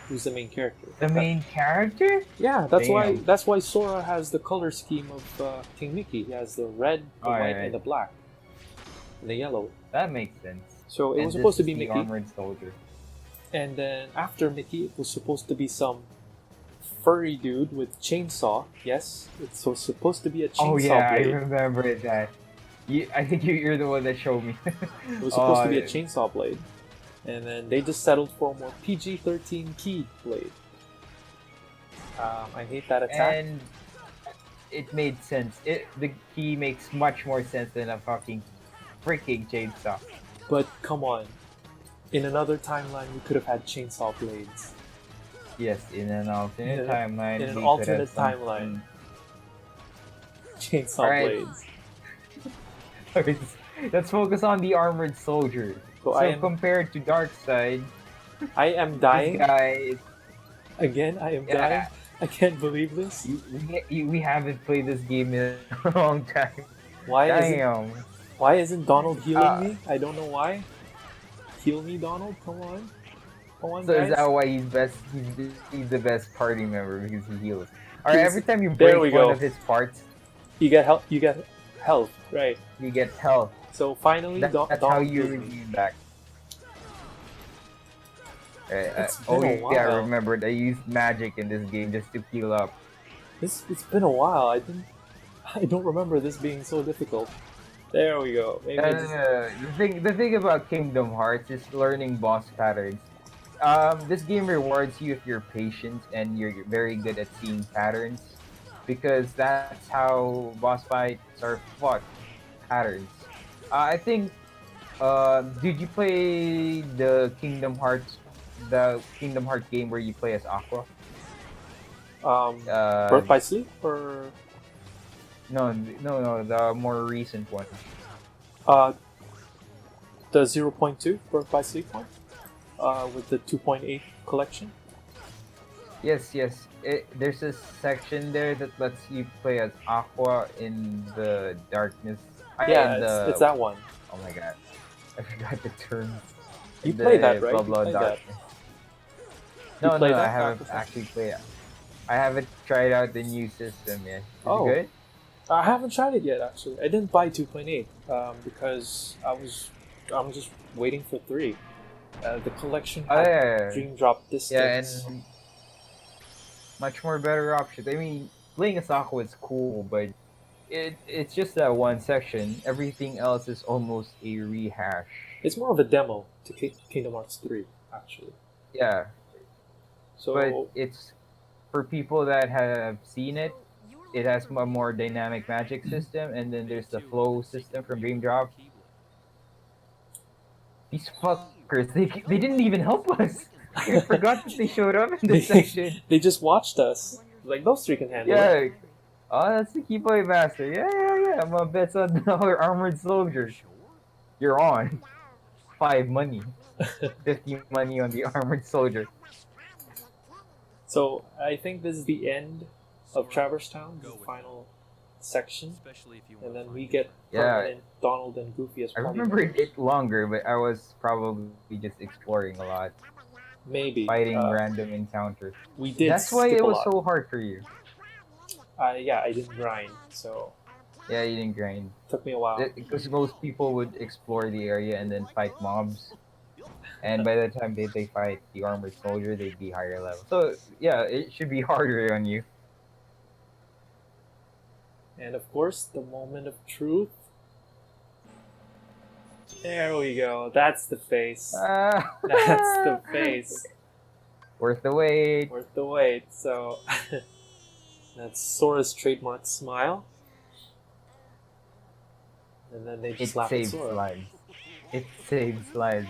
who's the main character. The main character? Yeah, that's why Damn. Sora has the color scheme of King Mickey. He has the red, the Oh, white, right. and the black, and the yellow. That makes sense. So it And was supposed to this be is the Mickey, armored soldier. and then after Mickey, it was supposed to be some furry dude with chainsaw. Yes, it's so supposed to be a chainsaw Oh yeah, blade. I remember that. I think you're the one that showed me. It was supposed to be a Oh, chainsaw blade. And then they just settled for a more PG-13 key blade. I hate that attack. And it made sense. The key makes much more sense than a fucking freaking chainsaw. But come on. In another timeline, we could have had chainsaw blades. Yes, in an alternate In a- timeline. in an we could alternate have something- timeline. Chainsaw Alright. blades. Let's focus on the armored soldier. So So, I am compared to Darkseid, I am this dying. guy is Again, I am dying. yeah, I can't believe this. we haven't played this game in a long time. Why isn't Donald healing Uh, me? I don't know why. Heal me, Donald. Come on. Come on, So guys. is that why he's best? He's the best party member because he heals. Or every time you There break we one go. of his parts, You get health. You get health, right? you get health. So finally, That's how Donald you Disney. regain back. It's Oh been a yeah, I while. remembered. I used magic in this game just to heal up. It's been a while. I don't remember this being so difficult. There we go. Maybe it's, The thing about Kingdom Hearts is learning boss patterns. This game rewards you if you're patient and you're very good at seeing patterns, because that's how boss fights are fought. Patterns. I think. Did you play the Kingdom Hearts game where you play as Aqua? Birth by Sleep or No, no, the more recent one. uh the 0.2 Birth by Sleep one, with the 2.8 collection. Yes, yes. There's a section there that lets you play as Aqua in the darkness. Yeah, in it's that one. Oh my god, I forgot the terms. You In played that, the right? You Blood played that. Darkness. You No, played no, I that haven't Aqua? actually played. I haven't tried out the new system yet. Is Oh. it good? I haven't tried it yet. Actually, I didn't buy 2.8 because I'm just waiting for 3. The collection Oh had yeah, Dream Drop yeah, Distance. and much more better options. I mean, playing as Aqua is cool, but it's just that one section. Everything else is almost a rehash. It's more of a demo to Kingdom Hearts 3, actually. Yeah, So but it's for people that have seen it. It has a more dynamic magic system, and then there's the flow system from Dream Drop. These fuckers, they didn't even help us. I forgot that they showed up in this section. they just watched us. Like those 3 can handle it. Yeah. Oh, that's the Keyblade Master. Yeah. My bet's on our armored soldier. You're on. 5 money. 50 money on the armored soldier. So I think this is the end of Traverse Town, the final section, and then we get Yeah. permanent Donald and Goofy as I party remember members. it longer, but I was probably just exploring a lot. Maybe Fighting random encounters. we did. That's why skip it a was lot. so hard for you. Yeah, I didn't grind, so Yeah, you didn't grind. it took me a while. Because most people would explore the area and then fight mobs. And by the time they fight the armored soldier, they'd be higher level. So, yeah, it should be harder on you. And of course, the moment of truth. There we go. That's the face. That's the face. Worth the wait. Worth the wait. So that's Sora's trademark smile. And then they It just laugh at saves Sora. lives. It saves lives.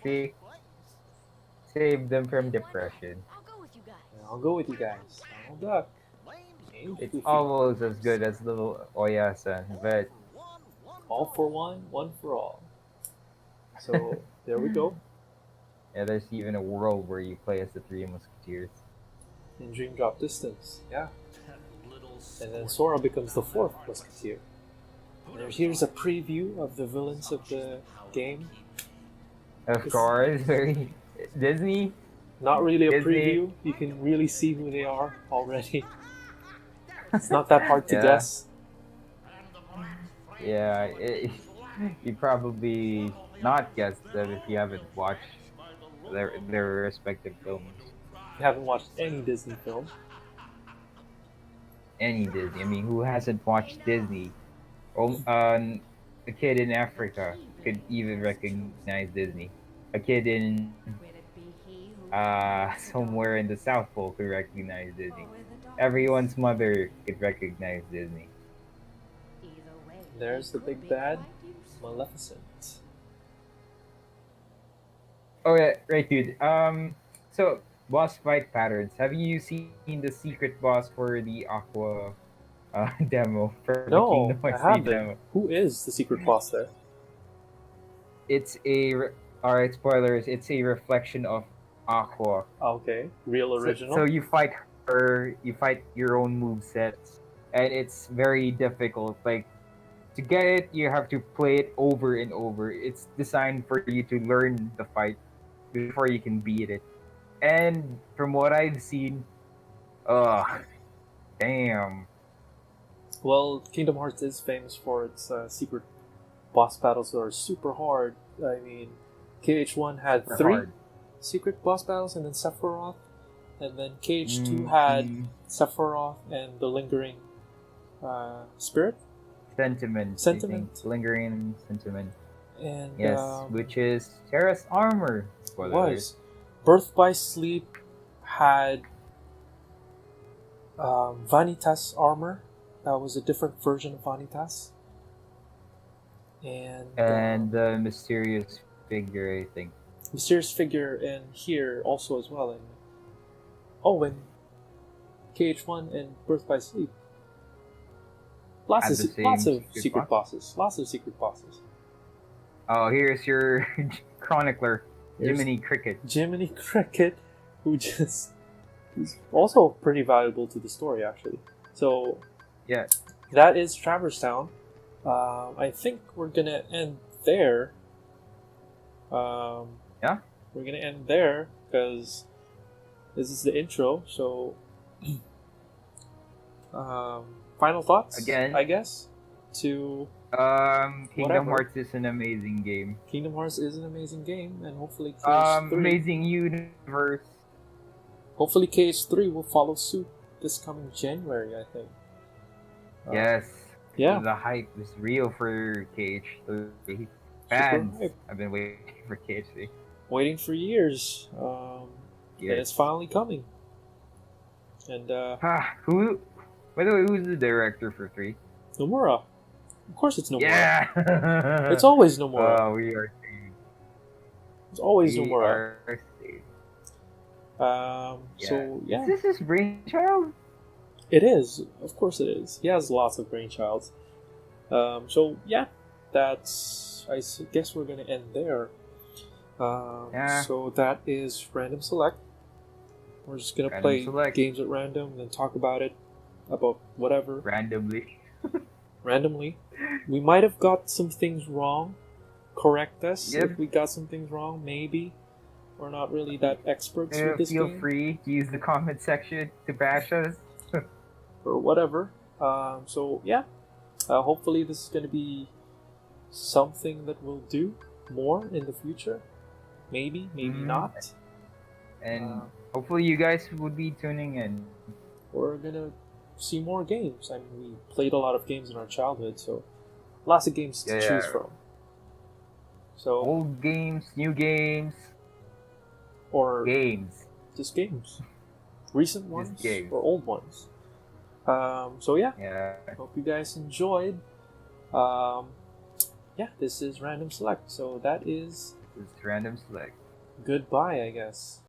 See? Save them from depression. I'll go with you guys. And I'll go with you guys. Donald Duck. And It's Goofy. almost as good as little Oya-san, but All for one for all. So there we go. yeah, there's even a world where you play as the Three Musketeers. In Dream Drop Distance. Yeah. And then Sora becomes the 4th Musketeer. And here's a preview of the villains of the game. Of course, very Disney. Not really a Disney. preview. You can really see who they are already. It's not that hard to Yeah. guess. Yeah, you probably not guessed them if you haven't watched their respective films. You haven't watched any Disney film. Any Disney. I mean, who hasn't watched Disney? A kid in Africa could even recognize Disney. A kid in somewhere in the South Pole could recognize Disney. Everyone's mother could recognize Disney. There's the big bad, Maleficent. Oh yeah, right, dude. So boss fight patterns. Have you seen the secret boss for the Aqua demo for the No, Kingdom I Hearts 3 haven't. demo? Who is the secret boss there? It's alright, spoilers. It's a reflection of Aqua. Okay, real original. So you fight her. You fight your own movesets, and it's very difficult. Like to get it, you have to play it over and over. It's designed for you to learn the fight before you can beat it. And from what I've seen, Damn. Well, Kingdom Hearts is famous for its secret boss battles that are super hard. I mean, KH1 had Super 3 hard. secret boss battles, and then Sephiroth, and then KH2 Mm, had mm, Sephiroth and the Lingering Spirit, Sentiment. I Sentiment. think. Lingering sentiment. and Yes, which is Terra's armor. Spoiler alert. was Birth by Sleep had Vanitas armor. That was a different version of Vanitas, And the mysterious figure, I think. mysterious figure in here also as well. And KH1 and Birth by Sleep. Lots Had of the same lots of secret secret bosses. Lots of secret bosses. Oh, here's your chronicler, Here's Jiminy Cricket. Jiminy Cricket, who's also pretty valuable to the story actually. So Yeah. that is Traverse Town. I think we're gonna end there. Yeah. We're gonna end there because this is the intro. So, final thoughts Again. I guess. To Kingdom Whatever. Hearts is an amazing game. Kingdom Hearts is an amazing game, and hopefully KH3, Amazing universe. hopefully KH3 will follow suit this coming January. I think. Yes. Yeah. The hype is real for KH3. Super Fans. hype. I've been waiting for KH3. Waiting for years. And it's finally coming. And Who? By the way, who's the director for 3? Nomura. Of course it's Nomura. Yeah. It's always Nomura. We are saved. It's always We Nomura. are saved. So yeah, Is this his brainchild? it is. Of course it is. He has lots of brainchilds. So yeah, that's. Guess we're gonna end there. Yeah. So that is random select. We're just gonna Random play select. games at random and then talk about it, about whatever Randomly. randomly. We might have got some things wrong. Correct us Yep. if we got some things wrong. Maybe we're not really that experts with this Feel game free to use the comment section to bash us. or whatever. So yeah, hopefully this is gonna be something that we'll do more in the future. Maybe Mhm. not. And hopefully you guys would be tuning in. We're gonna see more games. I mean, we played a lot of games in our childhood, so lots of games to Yeah. choose from. So Old games, new games, or games. just games, recent ones games. or old ones. So yeah, Yeah. hope you guys enjoyed. Yeah, this is Random Select. So that is It's random select. goodbye, I guess.